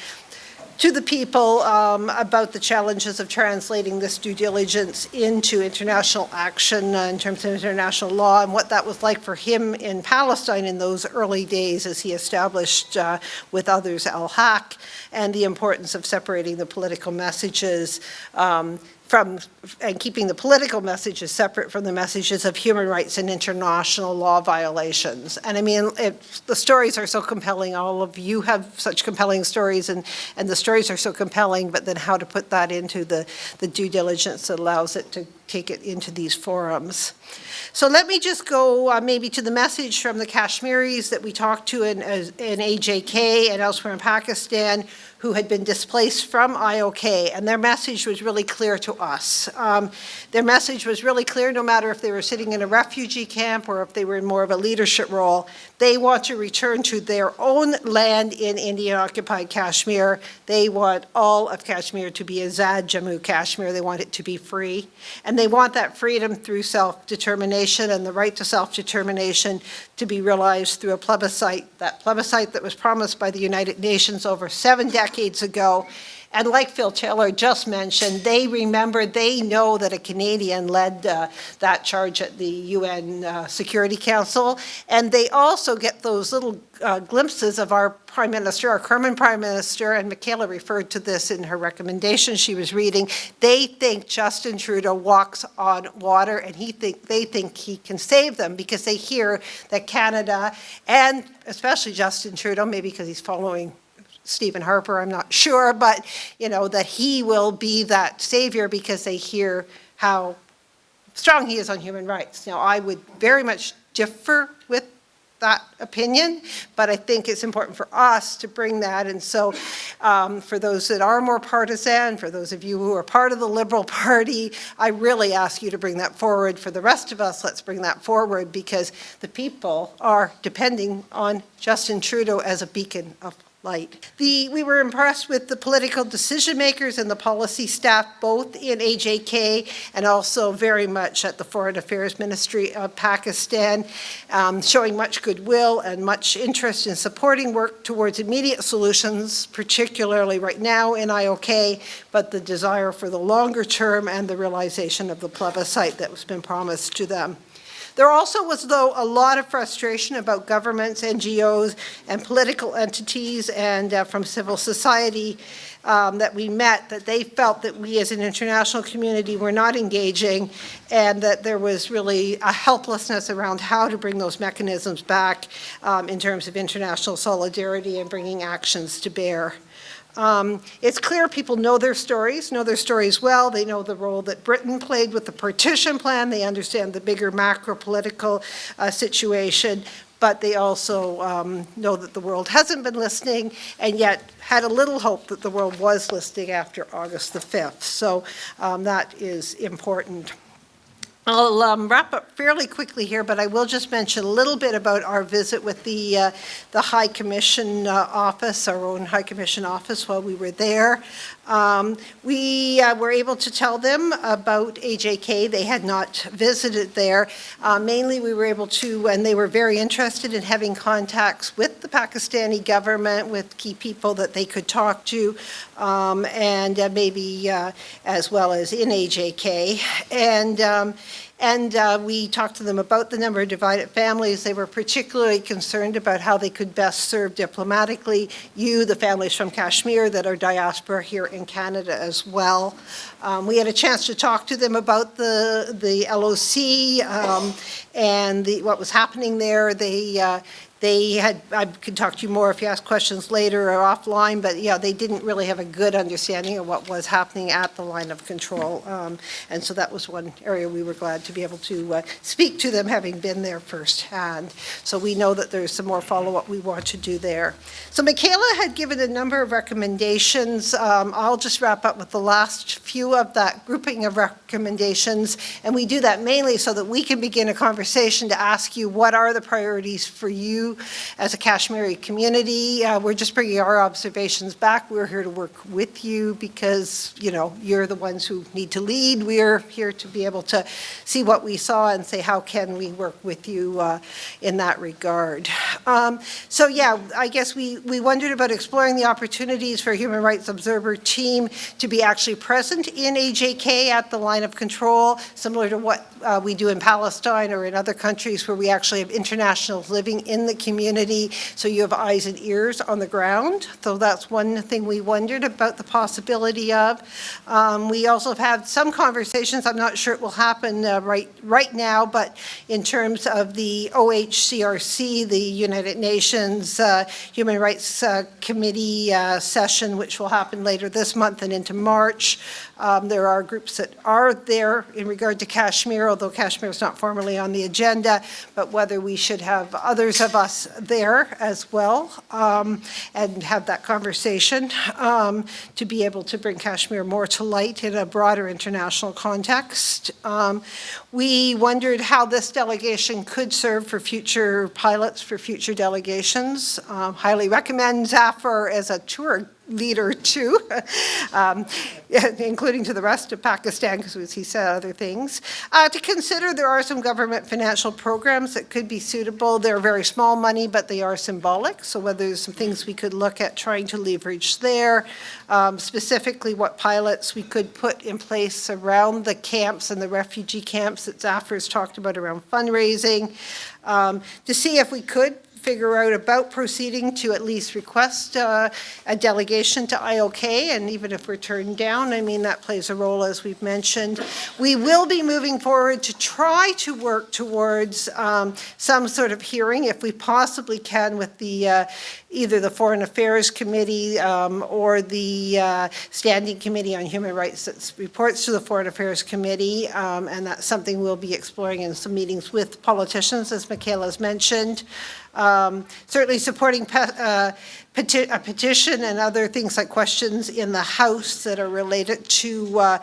to the people about the challenges of translating this due diligence into international action in terms of international law and what that was like for him in Palestine in those early days as he established with others Al-Haq, and the importance of separating the political messages and keeping the political messages separate from the messages of human rights and international law violations. And I mean, the stories are so compelling. All of you have such compelling stories, and the stories are so compelling, but then how to put that into the due diligence that allows it to take it into these forums. So let me just go maybe to the message from the Kashmiris that we talked to in AJK and elsewhere in Pakistan, who had been displaced from IOK, and their message was really clear to us. Their message was really clear, no matter if they were sitting in a refugee camp or if they were in more of a leadership role. They want to return to their own land in Indian-occupied Kashmir. They want all of Kashmir to be Azad Jammu Kashmir. They want it to be free. And they want that freedom through self-determination and the right to self-determination to be realized through a plebiscite, that plebiscite that was promised by the United Nations over 7 decades ago. And like Phil Taylor just mentioned, they remember, they know that a Canadian led that charge at the UN Security Council. And they also get those little glimpses of our Prime Minister, our current Prime Minister, and Michaela referred to this in her recommendation she was reading. They think Justin Trudeau walks on water, and they think he can save them because they hear that Canada, and especially Justin Trudeau, maybe because he's following Stephen Harper, I'm not sure, but that he will be that savior because they hear how strong he is on human rights. Now, I would very much differ with that opinion, but I think it's important for us to bring that. And so for those that are more partisan, for those of you who are part of the Liberal Party, I really ask you to bring that forward. For the rest of us, let's bring that forward because the people are depending on Justin Trudeau as a beacon of light. We were impressed with the political decision makers and the policy staff, both in AJK and also very much at the Foreign Affairs Ministry of Pakistan, showing much goodwill and much interest in supporting work towards immediate solutions, particularly right now in IOK, but the desire for the longer term and the realization of the plebiscite that has been promised to them. There also was, though, a lot of frustration about governments, NGOs, and political entities and from civil society that we met, that they felt that we as an international community were not engaging and that there was really a helplessness around how to bring those mechanisms back in terms of international solidarity and bringing actions to bear. It's clear people know their stories well. They know the role that Britain played with the partition plan. They understand the bigger macro-political situation, but they also know that the world hasn't been listening and yet had a little hope that the world was listening after August the 5th. So that is important. I'll wrap up fairly quickly here, but I will just mention a little bit about our visit with the High Commission office, our own High Commission office while we were there. We were able to tell them about AJK. They had not visited there. Mainly we were able to, and they were very interested in having contacts with the Pakistani government, with key people that they could talk to, and maybe as well as in AJK. And we talked to them about the number of divided families. They were particularly concerned about how they could best serve diplomatically the families from Kashmir that are diaspora here in Canada as well. We had a chance to talk to them about the LOC and what was happening there. I could talk to you more if you ask questions later or offline, but yeah, they didn't really have a good understanding of what was happening at the line of control. And so that was one area we were glad to be able to speak to them, having been there firsthand. So we know that there's some more follow-up we want to do there. So Michaela had given a number of recommendations. I'll just wrap up with the last few of that grouping of recommendations. And we do that mainly so that we can begin a conversation to ask you what are the priorities for you you as a Kashmiri community. We're just bringing our observations back. We're here to work with you because, you know, you're the ones who need to lead. We're here to be able to see what we saw and say, how can we work with you in that regard? So yeah, I guess we wondered about exploring the opportunities for a Human Rights Observer team to be actually present in AJK at the line of control, similar to what we do in Palestine or in other countries where we actually have internationals living in the community, so you have eyes and ears on the ground. So that's one thing we wondered about the possibility of. We also have had some conversations, I'm not sure it will happen right now, but in terms of the OHCRC, the United Nations Human Rights Committee session, which will happen later this month and into March. There are groups that are there in regard to Kashmir, although Kashmir is not formally on the agenda, but whether we should have others of us there as well and have that conversation to be able to bring Kashmir more to light in a broader international context. We wondered how this delegation could serve for future pilots, for future delegations. Highly recommend Zafar as a tour leader too, including to the rest of Pakistan, because as he said other things. To consider, there are some government financial programs that could be suitable. They're very small money, but they are symbolic, so whether there's some things we could look at trying to leverage there, specifically what pilots we could put in place around the camps and the refugee camps that Zafar's talked about around fundraising, to see if we could figure out about proceeding to at least request a delegation to IOK, and even if we're turned down, I mean, that plays a role, as we've mentioned. We will be moving forward to try to work towards some sort of hearing, if we possibly can, with the either the Foreign Affairs Committee or the Standing Committee on Human Rights that reports to the Foreign Affairs Committee, and that's something we'll be exploring in some meetings with politicians, as Michaela's mentioned. Certainly supporting a petition and other things like questions in the House that are related to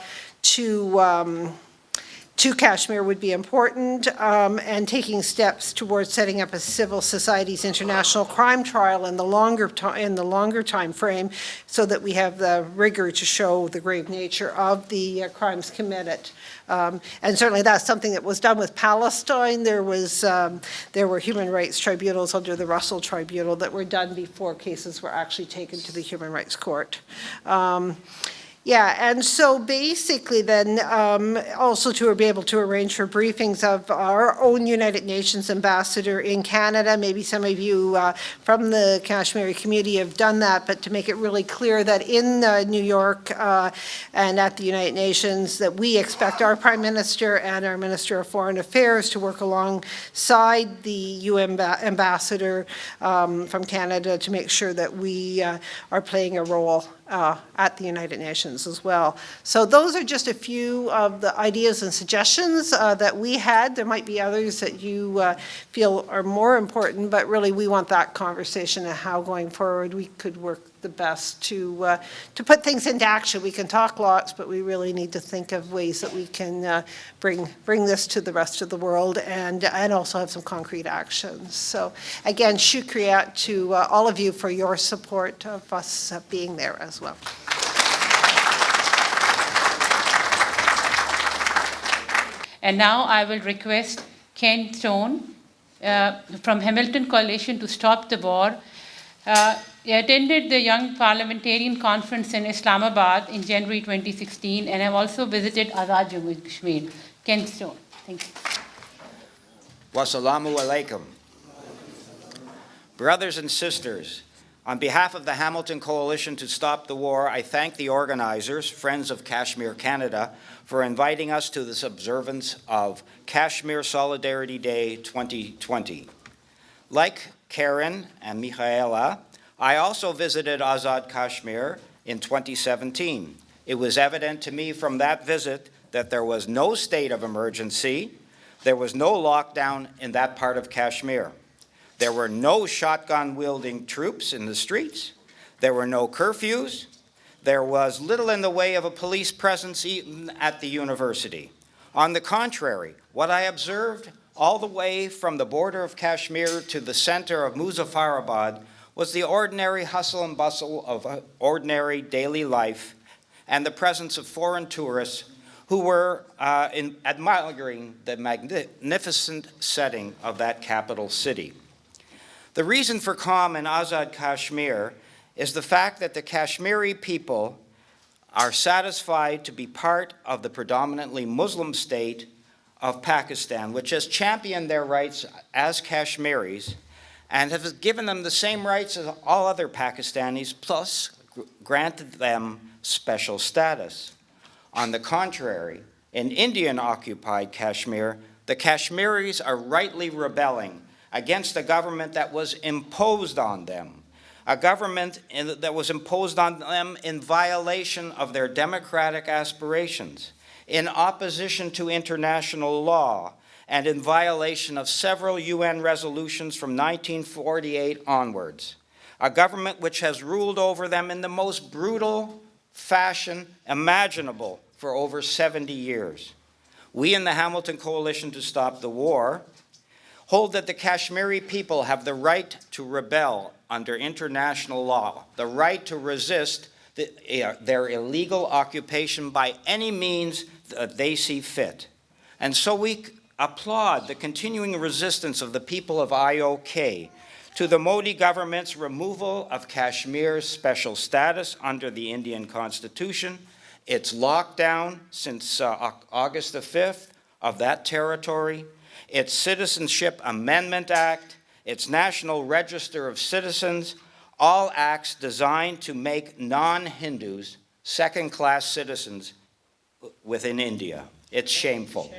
Kashmir would be important, and taking steps towards setting up a civil society's international crime trial in the longer time frame, so that we have the rigor to show the grave nature of the crimes committed. And certainly that's something that was done with Palestine. There were human rights tribunals under the Russell Tribunal that were done before cases were actually taken to the Human Rights Court. Yeah, and so basically then also to be able to arrange for briefings of our own United Nations ambassador in Canada. Maybe some of you from the Kashmiri community have done that, but to make it really clear that in New York and at the United Nations that we expect our Prime Minister and our Minister of Foreign Affairs to work alongside the UN ambassador from Canada to make sure that we are playing a role at the United Nations as well. So those are just a few of the ideas and suggestions that we had. There might be others that you feel are more important, but really we want that conversation and how going forward we could work the best to put things into action. We can talk lots, but we really need to think of ways that we can bring this to the rest of the world and also have some concrete actions. So again, shukriya to all of you for your support of us being there as well. And now I will request Ken Stone from Hamilton Coalition to Stop the War. He attended the Young Parliamentarian Conference in Islamabad in January 2016 and have also visited Azad Jammu and Kashmir. Ken Stone, thank you. Wassalamu alaikum. Brothers and sisters, on behalf of the Hamilton Coalition to Stop the War, I thank the organizers, Friends of Kashmir Canada, for inviting us to this observance of Kashmir Solidarity Day 2020. Like Karen and Michaela, I also visited Azad Kashmir in 2017. It was evident to me from that visit that there was no state of emergency, there was no lockdown in that part of Kashmir. There were no shotgun-wielding troops in the streets. There were no curfews. There was little in the way of a police presence even at the university. On the contrary, what I observed all the way from the border of Kashmir to the center of Muzaffarabad, was the ordinary hustle and bustle of ordinary daily life and the presence of foreign tourists who were admiring the magnificent setting of that capital city. The reason for calm in Azad Kashmir is the fact that the Kashmiri people are satisfied to be part of the predominantly Muslim state of Pakistan, which has championed their rights as Kashmiris and has given them the same rights as all other Pakistanis, plus granted them special status. On the contrary, in Indian-occupied Kashmir, the Kashmiris are rightly rebelling against a government that was imposed on them, a government that was imposed on them in violation of their democratic aspirations, in opposition to international law, and in violation of several UN resolutions from 1948 onwards. A government which has ruled over them in the most brutal fashion imaginable for over 70 years. We in the Hamilton Coalition to Stop the War hold that the Kashmiri people have the right to rebel under international law, the right to resist their illegal occupation by any means that they see fit. And so we applaud the continuing resistance of the people of IOK to the Modi government's removal of Kashmir's special status under the Indian Constitution, its lockdown since August the 5th of that territory, its Citizenship Amendment Act, its National Register of Citizens, all acts designed to make non-Hindus second-class citizens within India. It's shameful.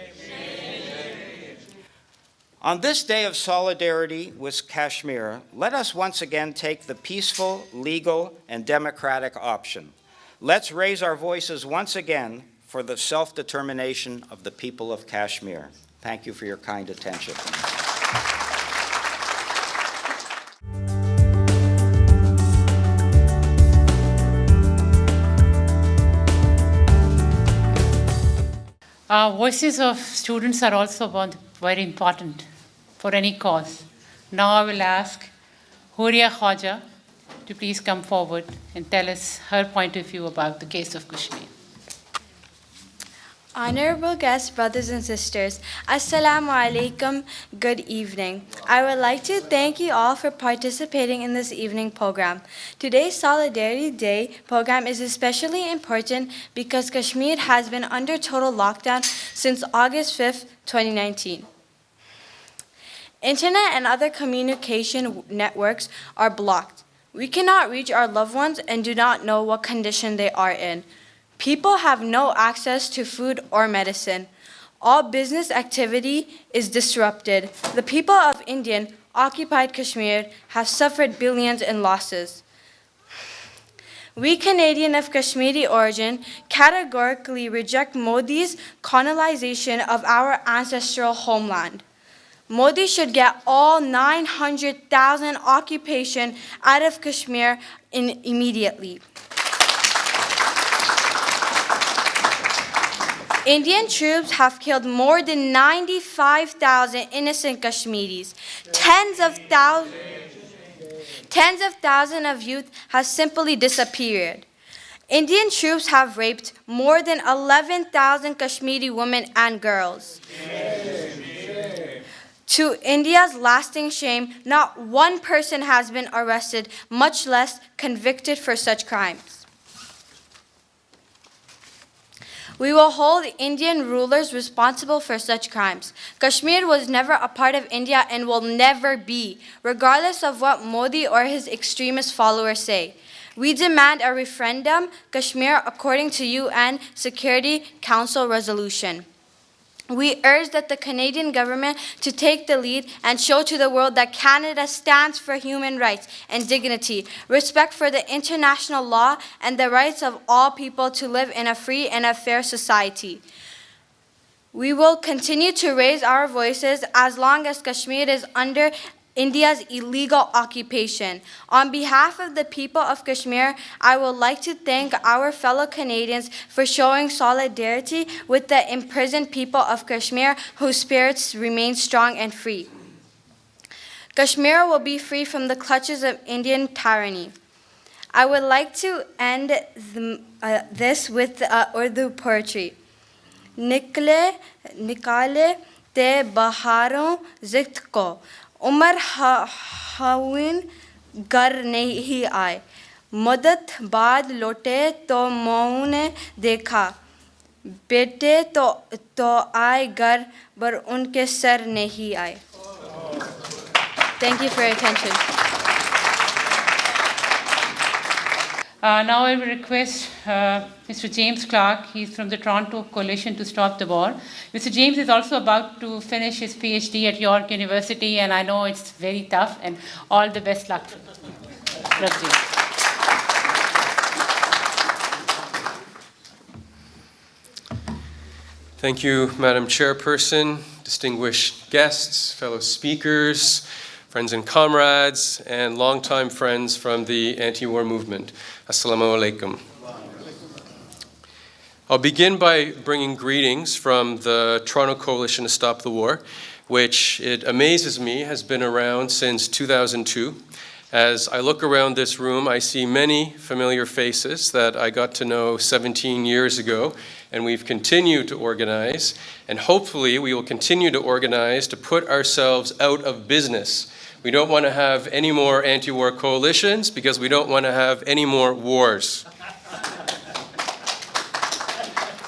On this day of solidarity with Kashmir, let us once again take the peaceful, legal, and democratic option. Let's raise our voices once again for the self-determination of the people of Kashmir. Thank you for your kind attention. Voices of students are also very important for any cause. Now I will ask Huria Khwaja to please come forward and tell us her point of view about the case of Kashmir. Honorable guests, brothers and sisters, Assalamu alaikum, good evening. I would like to thank you all for participating in this evening program. Today's Solidarity Day program is especially important because Kashmir has been under total lockdown since August 5th, 2019. Internet and other communication networks are blocked. We cannot reach our loved ones and do not know what condition they are in. People have no access to food or medicine. All business activity is disrupted. The people of Indian-occupied Kashmir have suffered billions in losses. We Canadian of Kashmiri origin categorically reject Modi's colonization of our ancestral homeland. Modi should get all 900,000 occupation out of Kashmir immediately. Indian troops have killed more than 95,000 innocent Kashmiris. Tens of thousands of youth have simply disappeared. Indian troops have raped more than 11,000 Kashmiri women and girls. To India's lasting shame, not one person has been arrested, much less convicted for such crimes. We will hold Indian rulers responsible for such crimes. Kashmir was never a part of India and will never be, regardless of what Modi or his extremist followers say. We demand a referendum, Kashmir, according to UN Security Council resolution. We urge that the Canadian government to take the lead and show to the world that Canada stands for human rights and dignity, respect for the international law, and the rights of all people to live in a free and a fair society. We will continue to raise our voices as long as Kashmir is under India's illegal occupation. On behalf of the people of Kashmir, I would like to thank our fellow Canadians for showing solidarity with the imprisoned people of Kashmir whose spirits remain strong and free. Kashmir will be free from the clutches of Indian tyranny. I would like to end this with Urdu poetry. Nikale te baharon zikt ko, umar hawin gar nahi aaye. Mudat baad lote to maune dekha. Bete to aaye gar, bar unke sar nahi aaye. Thank you for your attention. Now I will request Mr. James Clark. He's from the Toronto Coalition to Stop the War. Mr. James is also about to finish his PhD at York University, and I know it's very tough, and all the best luck. James. Thank you, Madam Chairperson, distinguished guests, fellow speakers, friends and comrades, and longtime friends from the anti-war movement. Assalamu alaikum. I'll begin by bringing greetings from the Toronto Coalition to Stop the War, which, it amazes me, has been around since 2002. As I look around this room, I see many familiar faces that I got to know 17 years ago, and we've continued to organize, and hopefully we will continue to organize to put ourselves out of business. We don't want to have any more anti-war coalitions because we don't want to have any more wars.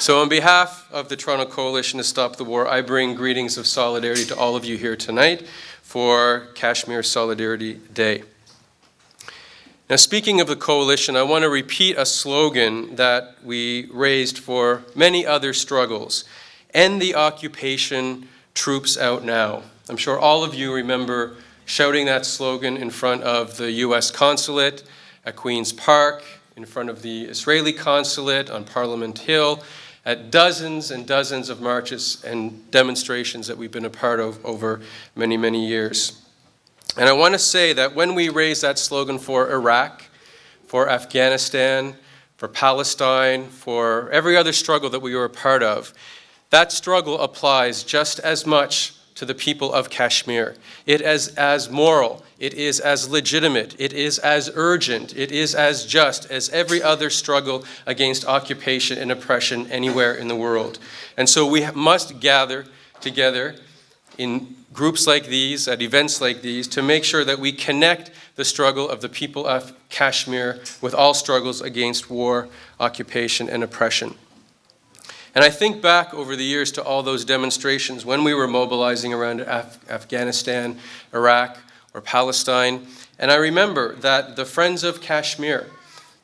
So on behalf of the Toronto Coalition to Stop the War, I bring greetings of solidarity to all of you here tonight for Kashmir Solidarity Day. Now, speaking of the coalition, I want to repeat a slogan that we raised for many other struggles. End the occupation, troops out now. I'm sure all of you remember shouting that slogan in front of the US consulate at Queen's Park, in front of the Israeli consulate on Parliament Hill, at dozens and dozens of marches and demonstrations that we've been a part of over many, many years. And I want to say that when we raise that slogan for Iraq, for Afghanistan, for Palestine, for every other struggle that we were a part of, that struggle applies just as much to the people of Kashmir. It is as moral, it is as legitimate, it is as urgent, it is as just as every other struggle against occupation and oppression anywhere in the world. And so we must gather together in groups like these, at events like these, to make sure that we connect the struggle of the people of Kashmir with all struggles against war, occupation, and oppression. And I think back over the years to all those demonstrations when we were mobilizing around Afghanistan, Iraq, or Palestine, and I remember that the Friends of Kashmir,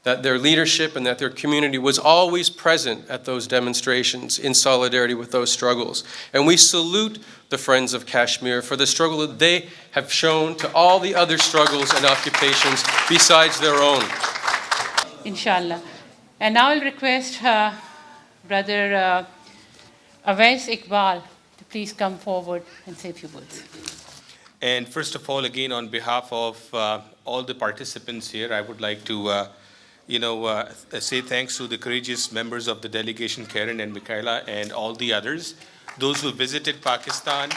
that their leadership and that their community was always present at those demonstrations in solidarity with those struggles. And we salute the Friends of Kashmir for the struggle that they have shown to all the other struggles and occupations besides their own. Inshallah. And now I'll request Brother EAWAZ Iqbal to please come forward and say a few words. And first of all, again, on behalf of all the participants here, I would like to say thanks to the courageous members of the delegation, Karen and Michaela, and all the others, those who visited Pakistan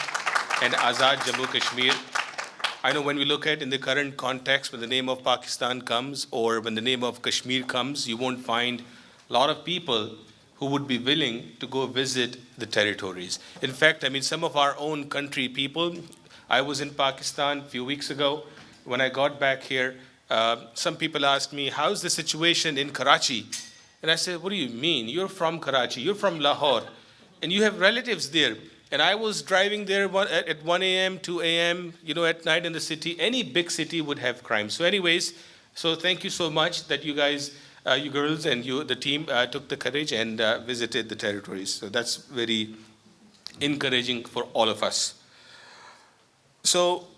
and Azad Jammu Kashmir. I know when we look at in the current context, when the name of Pakistan comes or when the name of Kashmir comes, you won't find a lot of people who would be willing to go visit the territories. In fact, I mean, some of our own country people, I was in Pakistan a few weeks ago. When I got back here, some people asked me, how's the situation in Karachi? And I said, what do you mean? You're from Karachi, you're from Lahore, and you have relatives there. And I was driving there at 1 a.m., 2 a.m., at night in the city. Any big city would have crime. So anyways, so thank you so much that you guys, you girls and the team took the courage and visited the territories. So that's very encouraging for all of us. So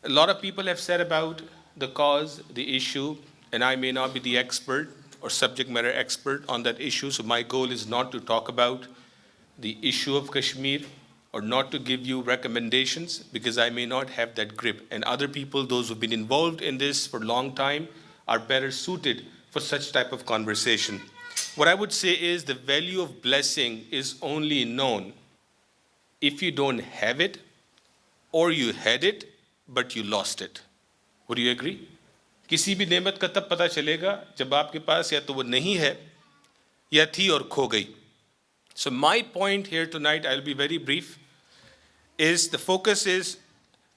a lot of people have said about the cause, the issue, and I may not be the expert or subject matter expert on that issue, so my goal is not to talk about the issue of Kashmir or not to give you recommendations because I may not have that grip. And other people, those who've been involved in this for a long time, are better suited for such type of conversation. What I would say is the value of blessing is only known if you don't have it or you had it but you lost it. Would you agree? किसी भी नेमत का तब पता चलेगा जब आपके पास या तो वो नहीं है या थी और खो गई. So my point here tonight, I'll be very brief, is the focus is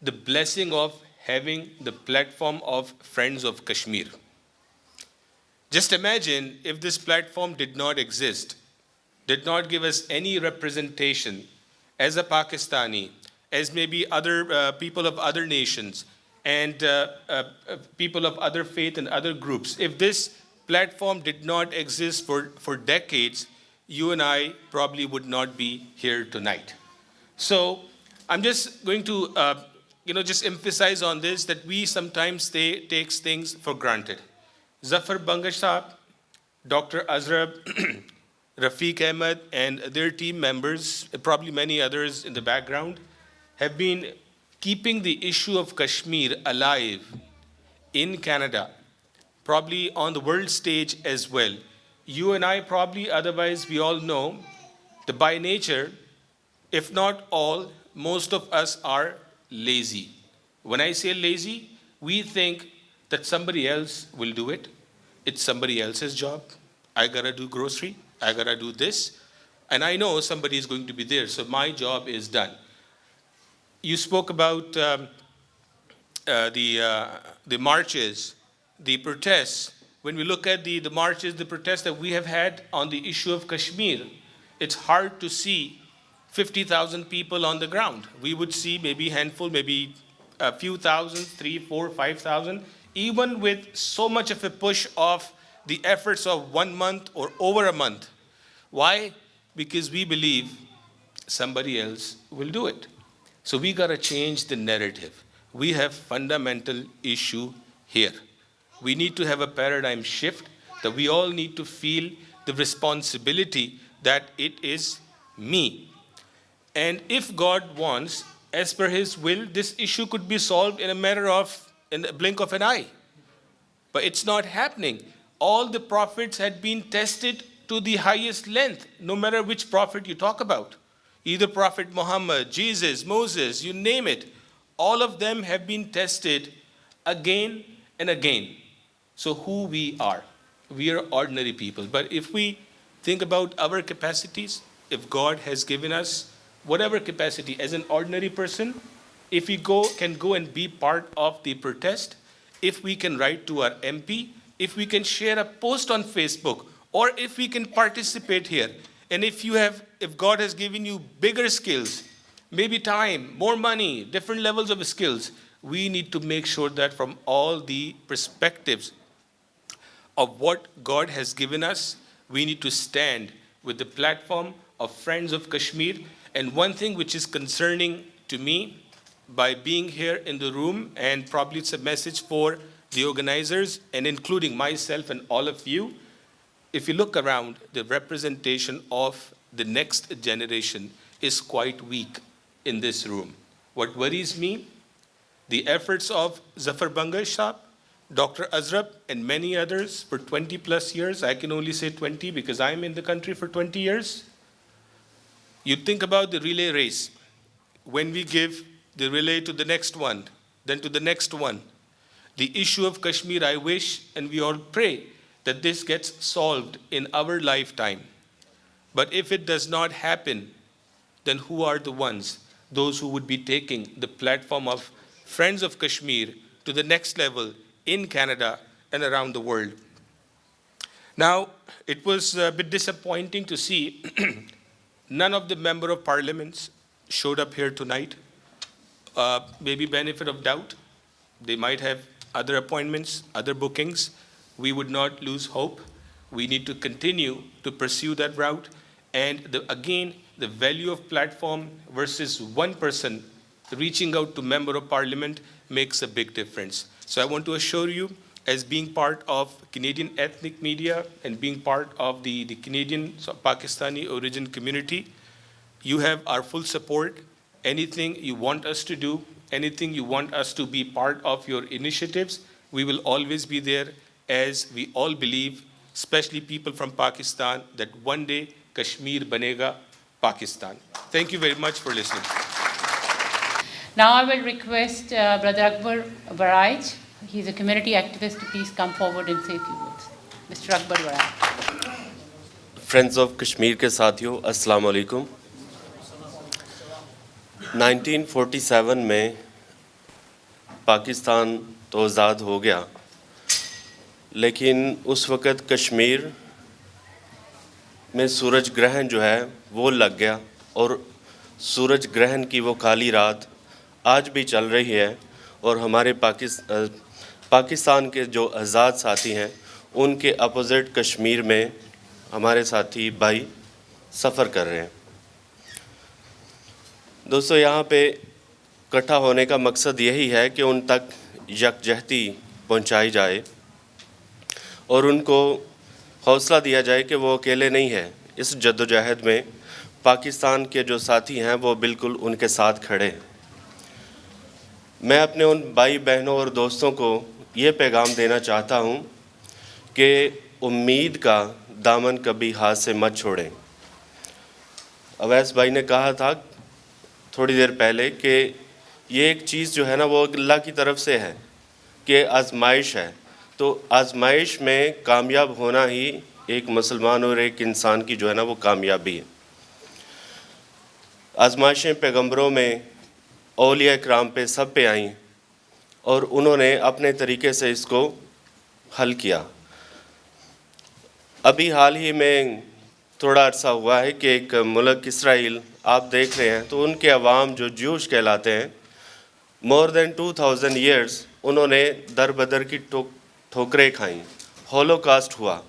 the blessing of having the platform of Friends of Kashmir. Just imagine if this platform did not exist, did not give us any representation as a Pakistani, as maybe other people of other nations, and people of other faith and other groups. If this platform did not exist for decades, you and I probably would not be here tonight. So I'm just going to just emphasize on this, that we sometimes take things for granted. Zafar Bangash Saab, Dr. Azrab, Rafiq Ahmed, and their team members, probably many others in the background, have been keeping the issue of Kashmir alive in Canada, probably on the world stage as well. You and I probably, otherwise we all know that by nature, if not all, most of us are lazy. When I say lazy, we think that somebody else will do it. It's somebody else's job. I gotta do grocery, I gotta do this, and I know somebody is going to be there, so my job is done. You spoke about the marches, the protests. When we look at the marches, the protests that we have had on the issue of Kashmir, it's hard to see 50,000 people on the ground. We would see maybe a handful, maybe a few thousand, 3, 4, 5,000, even with so much of a push of the efforts of 1 month or over a month. Why? Because we believe somebody else will do it. So we gotta change the narrative. We have fundamental issue here. We need to have a paradigm shift, that we all need to feel the responsibility that it is me. And if God wants, as per His will, this issue could be solved in a blink of an eye. But it's not happening. All the prophets had been tested to the highest length, no matter which prophet you talk about. Either Prophet Muhammad, Jesus, Moses, you name it. All of them have been tested again and again. So who we are ordinary people. But if we think about our capacities, if God has given us whatever capacity as an ordinary person, if we can go and be part of the protest, if we can write to our MP, if we can share a post on Facebook, or if we can participate here, and if God has given you bigger skills, maybe time, more money, different levels of skills, we need to make sure that from all the perspectives of what God has given us, we need to stand with the platform of Friends of Kashmir. And one thing which is concerning to me, by being here in the room, and probably it's a message for the organizers, and including myself and all of you, if you look around, the representation of the next generation is quite weak in this room. What worries me, the efforts of Zafar Bangash Saab, Dr. Azrab, and many others for 20 plus years. I can only say 20 because I'm in the country for 20 years. You think about the relay race. When we give the relay to the next one, then to the next one. The issue of Kashmir, I wish, and we all pray, that this gets solved in our lifetime. But if it does not happen, then who are the ones? Those who would be taking the platform of Friends of Kashmir to the next level in Canada and around the world. Now, it was a bit disappointing to see none of the member of parliaments showed up here tonight. Maybe benefit of doubt. They might have other appointments, other bookings. We would not lose hope. We need to continue to pursue that route. And again, the value of platform versus one person reaching out to member of parliament makes a big difference. So I want to assure you, as being part of Canadian ethnic media and being part of the Canadian Pakistani origin community, You have our full support. Anything you want us to do, anything you want us to be part of your initiatives, we will always be there, as we all believe, especially people from Pakistan, that one day Kashmir banega Pakistan. Thank you very much for listening. Now I will request Brother Akbar Baraj, he's a community activist, to please come forward and say a few words. Mr. Akbar Baraj. Friends of Kashmir के साथियों, अस्सलाम वालेकुम। 1947 में पाकिस्तान तो आज़ाद हो गया, लेकिन उस वक़्त कश्मीर में सूरज ग्रहण जो है वो लग गया, और सूरज ग्रहण की वो काली रात आज भी चल रही है। और हमारे पाकिस्तान के जो आज़ाद साथी हैं, उनके अपोजिट कश्मीर में हमारे साथी भाई सफ़र कर रहे हैं। दोस्तों, यहाँ पे इकट्ठा होने का मकसद यही है कि उन तक यकजहती पहुँचाई जाए और उनको हौसला दिया जाए कि वो अकेले नहीं हैं। इस जद्दोजहद में पाकिस्तान के जो साथी हैं वो बिल्कुल उनके साथ खड़े हैं। मैं अपने उन भाई बहनों और दोस्तों को ये पैगाम देना चाहता हूँ कि उम्मीद का दामन कभी हाथ से मत छोड़ें। अवैस भाई ने कहा था थोड़ी देर पहले कि ये एक चीज़ जो है ना वो अल्लाह की तरफ से है, कि आजमाइश है। तो आजमाइश में कामयाब होना ही एक मुसलमान और एक इंसान की जो है ना वो कामयाबी है। आजमाइशें पैगंबरों में, औलिया इकराम पे, सब पे आईं और उन्होंने अपने तरीके से इसको हल किया। अभी हाल ही में थोड़ा अर्सा हुआ है कि एक मुल्क इसराइल आप देख रहे हैं, तो उनके अवाम जो ज्यूश कहलाते हैं, मोर देन 2000 ईयर्स उन्होंने दर बदर की ठोकरें खाईं, हॉलोकास्ट हुआ,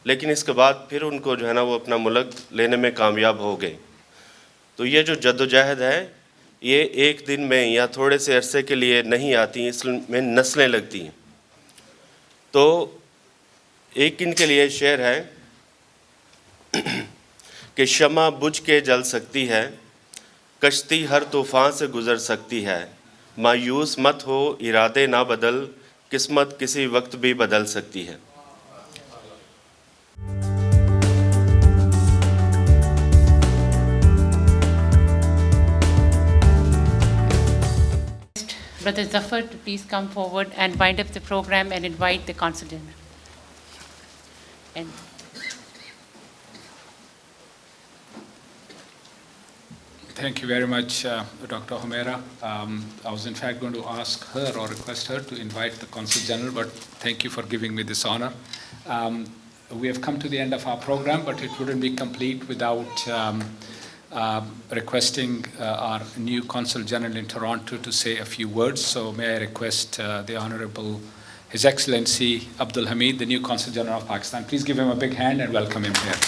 लेकिन इसके बाद फिर उनको जो है ना वो अपना मुल्क लेने में कामयाब हो गए। तो ये जो जद्दोजहद है ये एक दिन में या थोड़े से अरसे के लिए नहीं आती, इसमें नस्लें लगती हैं। तो एक इनके लिए शेर है कि शमा बुझ के जल सकती है, कश्ती हर तूफ़ान से गुज़र सकती है, मायूस मत हो इरादे ना बदल, किस्मत किसी वक्त भी बदल सकती है। Brother Zafar to please come forward and wind up the program and invite the Consul General. And Thank you very much, Dr. Humaira. I was in fact going to ask her or request her to invite the Consul General, but thank you for giving me this honor. We have come to the end of our program, but it wouldn't be complete without requesting our new Consul General in Toronto to say a few words. So may I request the Honorable His Excellency Abdul Hamid, the new Consul General of Pakistan. Please give him a big hand and welcome him here.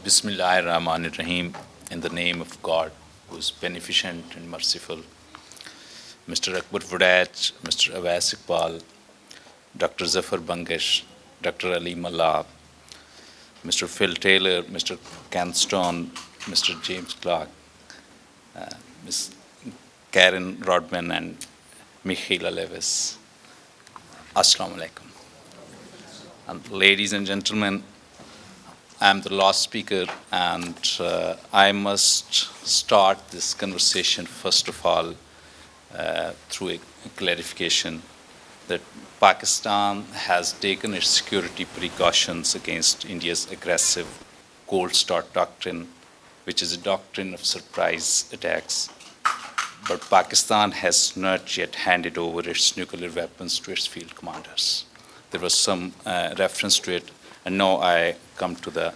Bismillahirrahmanirrahim. In the name of God, who is beneficent and merciful. Mr. Akbar Baraj, Mr. EAWAZ Iqbal, Dr. Zafar Bangish, Dr. Ali Malab, Mr. Phil Taylor, Mr. Ken Stone, Mr. James Clark, Ms. Karen Rodman, and Michaela Levis. Assalamu alaikum. And ladies and gentlemen, I am the last speaker, and I must start this conversation first of all through a clarification that Pakistan has taken its security precautions against India's aggressive cold start doctrine, which is a doctrine of surprise attacks. But Pakistan has not yet handed over its nuclear weapons to its field commanders. There was some reference to it, and now I come to the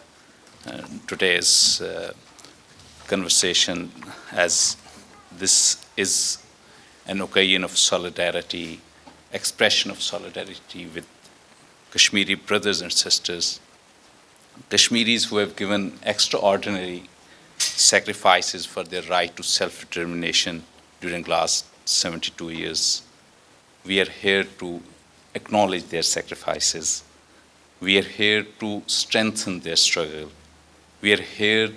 today's conversation, as this is an occasion of solidarity, expression of solidarity with Kashmiri brothers and sisters, Kashmiris who have given extraordinary sacrifices for their right to self-determination during the last 72 years. We are here to acknowledge their sacrifices. We are here to strengthen their struggle. We are here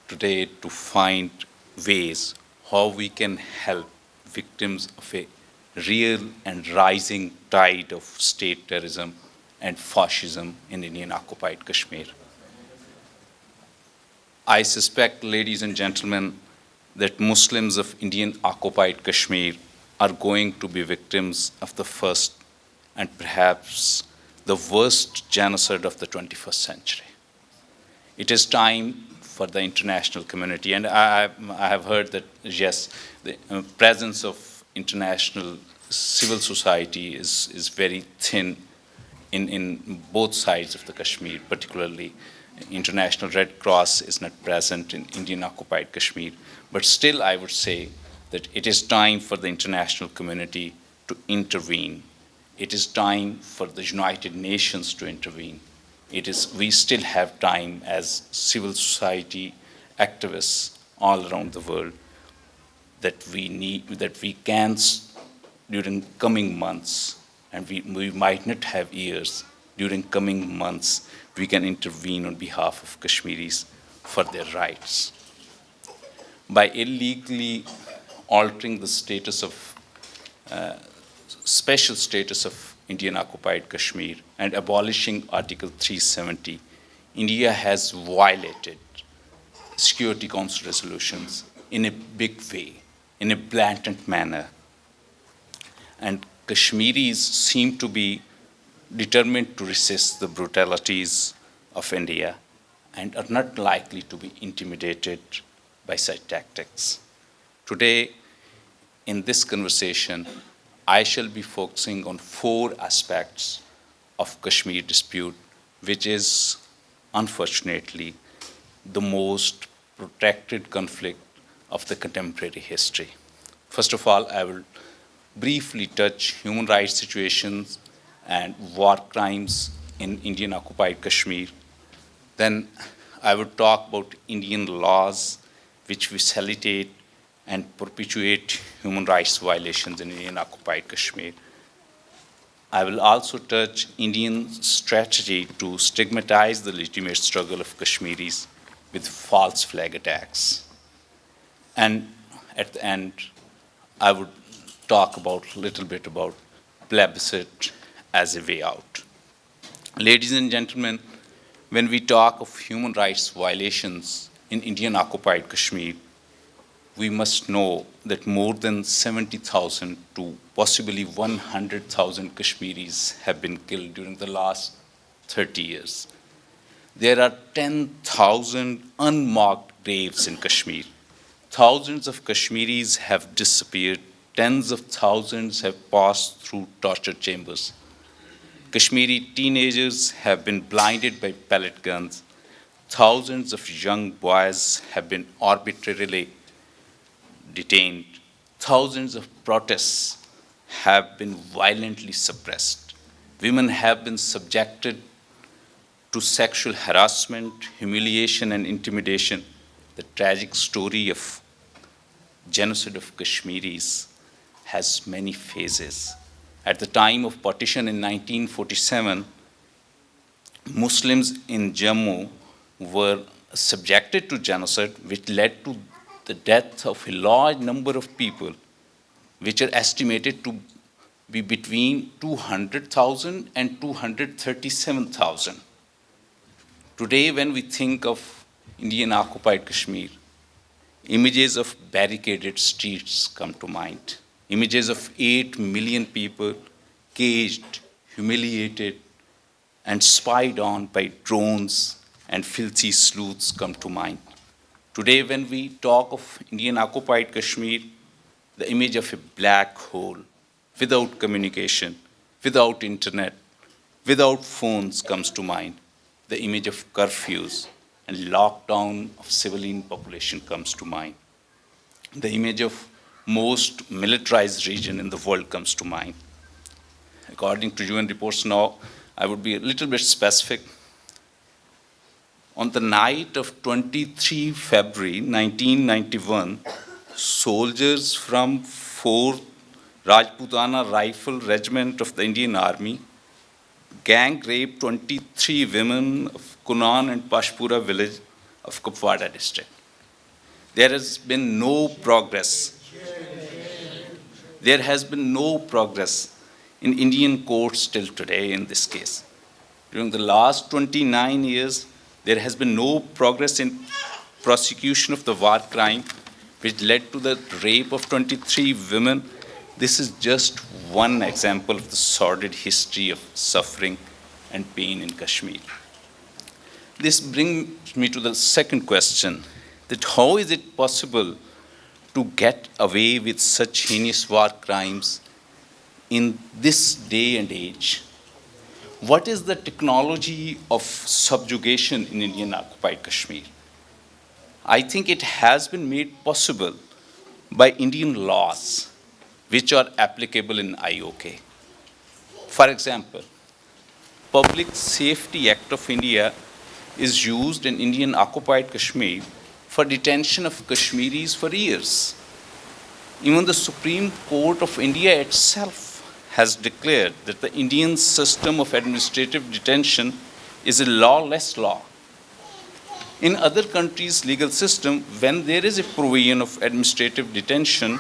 today to find ways how we can help victims of a real and rising tide of state terrorism and fascism in Indian occupied Kashmir. I suspect, ladies and gentlemen, that Muslims of Indian occupied Kashmir are going to be victims of the first and perhaps the worst genocide of the 21st century. It is time for the international community, and I have heard that, yes, the presence of international civil society is very thin in both sides of the Kashmir, particularly International Red Cross is not present in Indian occupied Kashmir. But still, I would say that it is time for the international community to intervene. It is time for the United Nations to intervene. We still have time as civil society activists all around the world that we can, during coming months, and we might not have years, during coming months, we can intervene on behalf of Kashmiris for their rights. By illegally altering the status of, special status of Indian occupied Kashmir and abolishing Article 370, India has violated Security Council resolutions in a big way, in a blatant manner. And Kashmiris seem to be determined to resist the brutalities of India and are not likely to be intimidated by such tactics. Today, in this conversation, I shall be focusing on 4 aspects of Kashmir dispute, which is unfortunately the most protracted conflict of the contemporary history. First of all, I will briefly touch human rights situations and war crimes in Indian occupied Kashmir. Then I would talk about Indian laws which facilitate and perpetuate human rights violations in Indian occupied Kashmir. I will also touch Indian strategy to stigmatize the legitimate struggle of Kashmiris with false flag attacks. And at the end, I would talk about a little bit about plebiscite as a way out. Ladies and gentlemen, when we talk of human rights violations in Indian occupied Kashmir, we must know that more than 70,000 to possibly 100,000 Kashmiris have been killed during the last 30 years. There are 10,000 unmarked graves in Kashmir. Thousands of Kashmiris have disappeared. Tens of thousands have passed through torture chambers. Kashmiri teenagers have been blinded by pellet guns. Thousands of young boys have been arbitrarily detained. Thousands of protests have been violently suppressed. Women have been subjected to sexual harassment, humiliation, and intimidation. The tragic story of genocide of Kashmiris has many phases. At the time of partition in 1947, Muslims in Jammu were subjected to genocide, which led to the death of a large number of people, which are estimated to be between 200,000 and 237,000. Today, when we think of Indian occupied Kashmir, images of barricaded streets come to mind. Images of 8 million people caged, humiliated, and spied on by drones and filthy sleuths come to mind. Today, when we talk of Indian occupied Kashmir, the image of a black hole, without communication, without internet, without phones comes to mind. The image of curfews and lockdown of civilian population comes to mind. The image of most militarized region in the world comes to mind. According to UN reports now, I would be a little bit specific. On the night of 23 February 1991, soldiers from 4th Rajputana Rifle Regiment of the Indian Army gang raped 23 women of Kunan and Pashpura village of Kupwara district. There has been no progress. There has been no progress in Indian courts till today in this case. During the last 29 years, there has been no progress in prosecution of the war crime, which led to the rape of 23 women. This is just one example of the sordid history of suffering and pain in Kashmir. This brings me to the second question, that how is it possible to get away with such heinous war crimes in this day and age? What is the technology of subjugation in Indian occupied Kashmir? I think it has been made possible by Indian laws which are applicable in IOK. For example, Public Safety Act of India is used in Indian occupied Kashmir for detention of Kashmiris for years. Even the Supreme Court of India itself has declared that the Indian system of administrative detention is a lawless law. In other countries' legal system, when there is a provision of administrative detention,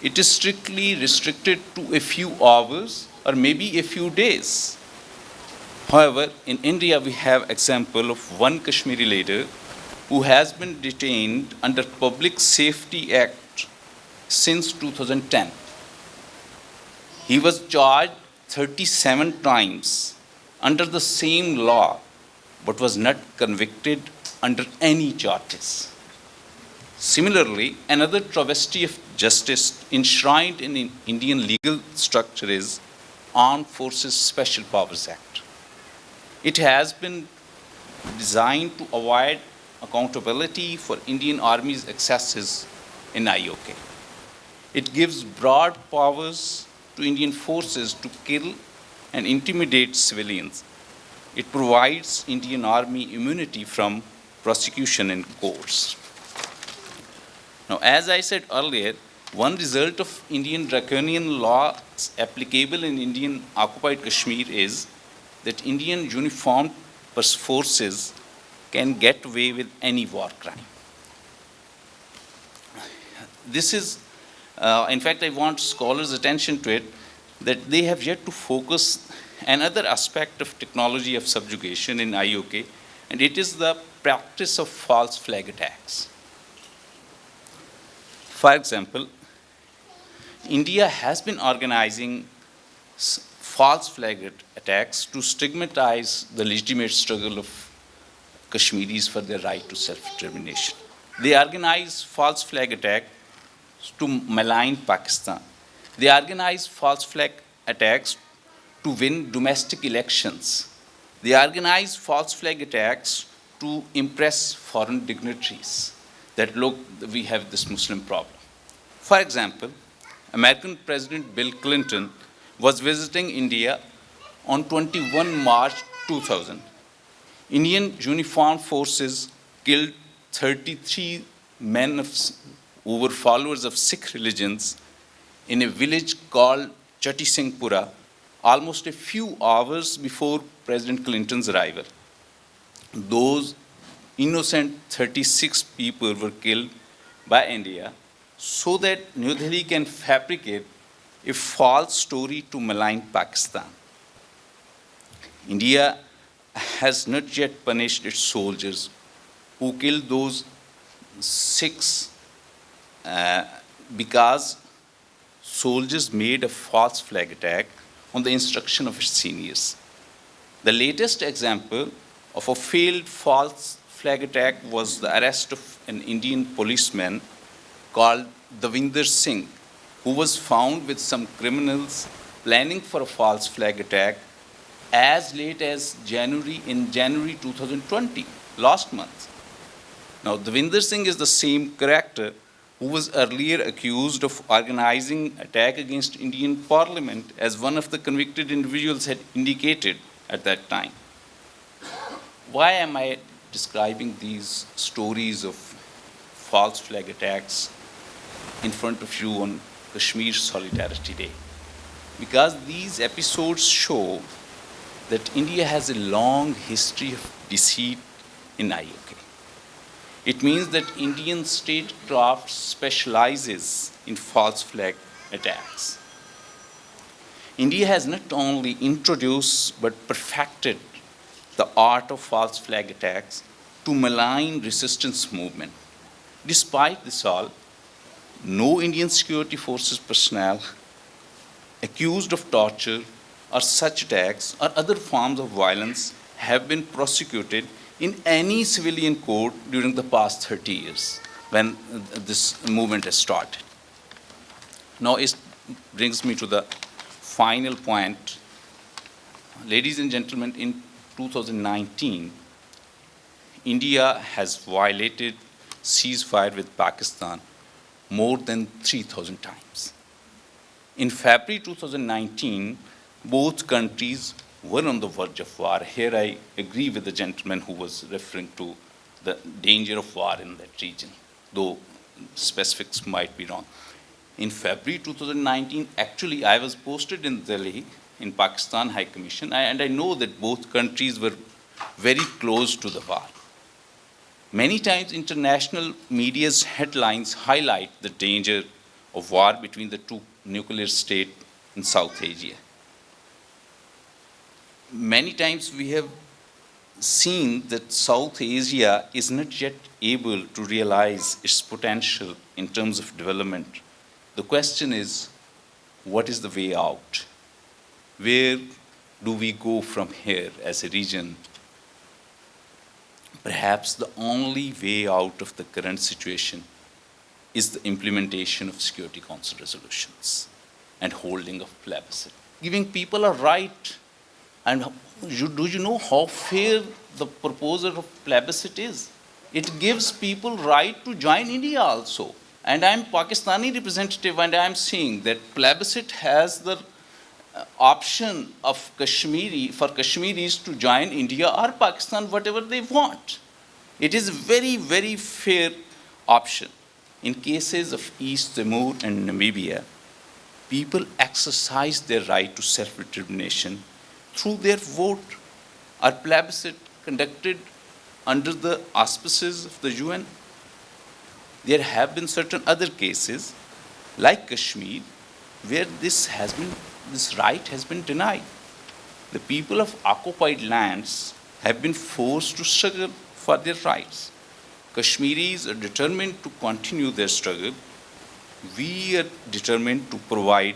it is strictly restricted to a few hours or maybe a few days. However, in India, we have example of one Kashmiri leader who has been detained under Public Safety Act since 2010. He was charged 37 times under the same law, but was not convicted under any charges. Similarly, another travesty of justice enshrined in Indian legal structure is Armed Forces Special Powers Act. It has been designed to avoid accountability for Indian Army's excesses in IOK. It gives broad powers to Indian forces to kill and intimidate civilians. It provides Indian Army immunity from prosecution in courts. Now, as I said earlier, one result of Indian draconian laws applicable in Indian occupied Kashmir is that Indian uniformed forces can get away with any war crime. This is, in fact, I want scholars' attention to it, that they have yet to focus another aspect of technology of subjugation in IOK, and it is the practice of false flag attacks. For example, India has been organizing false flag attacks to stigmatize the legitimate struggle of Kashmiris for their right to self-determination. They organize false flag attacks to malign Pakistan. They organize false flag attacks to win domestic elections. They organize false flag attacks to impress foreign dignitaries that, look, we have this Muslim problem. For example, American President Bill Clinton was visiting India on 21 March 2000. Indian uniformed forces killed 33 men who were followers of Sikh religions in a village called Chatti Singhpura almost a few hours before President Clinton's arrival. Those innocent 36 people were killed by India so that New Delhi can fabricate a false story to malign Pakistan. India has not yet punished its soldiers who killed those Sikhs because soldiers made a false flag attack on the instruction of its seniors. The latest example of a failed false flag attack was the arrest of an Indian policeman called Davinder Singh, who was found with some criminals planning for a false flag attack as late as January 2020, last month. Now, Davinder Singh is the same character who was earlier accused of organizing attack against Indian Parliament, as one of the convicted individuals had indicated at that time. Why am I describing these stories of false flag attacks in front of you on Kashmir Solidarity Day, because these episodes show that India has a long history of deceit in IOK. It means that Indian statecraft specializes in false flag attacks. India has not only introduced but perfected the art of false flag attacks to malign resistance movement. Despite this all, no Indian security forces personnel accused of torture or such attacks or other forms of violence have been prosecuted in any civilian court during the past 30 years when this movement has started. Now it brings me to the final point. Ladies and gentlemen, in 2019, India has violated ceasefire with Pakistan more than 3,000 times. In February 2019, both countries were on the verge of war. Here I agree with the gentleman who was referring to the danger of war in that region, though specifics might be wrong. In February 2019, actually I was posted in Delhi in Pakistan High Commission, and I know that both countries were very close to the war. Many times international media's headlines highlight the danger of war between the two nuclear states in South Asia. Many times we have seen that South Asia is not yet able to realize its potential in terms of development. The question is, what is the way out? Where do we go from here as a region? Perhaps the only way out of the current situation is the implementation of Security Council resolutions and holding of plebiscite, giving people a right. And do you know how fair the proposal of plebiscite is? It gives people right to join India also. And I'm Pakistani representative, and I'm saying that plebiscite has the option of for Kashmiris to join India or Pakistan, whatever they want. It is a very, very fair option. In cases of East Timor and Namibia, people exercise their right to self-determination through their vote or plebiscite conducted under the auspices of the UN. There have been certain other cases, like Kashmir, where this right has been denied. The people of occupied lands have been forced to struggle for their rights. Kashmiris are determined to continue their struggle. We are determined to provide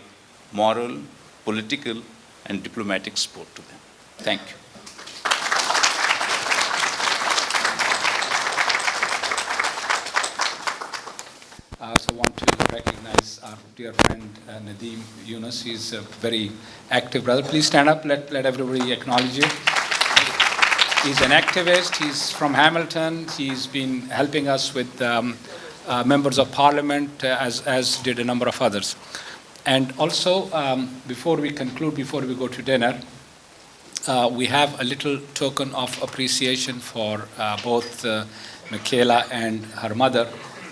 moral, political, and diplomatic support to them. Thank you. I also want to recognize our dear friend Nadeem Yunus. He's a very active brother. Please stand up. Let everybody acknowledge you. He's an activist. He's from Hamilton. He's been helping us with members of parliament, as did a number of others. And also, before we conclude, before we go to dinner, we have a little token of appreciation for both Michaela and her mother.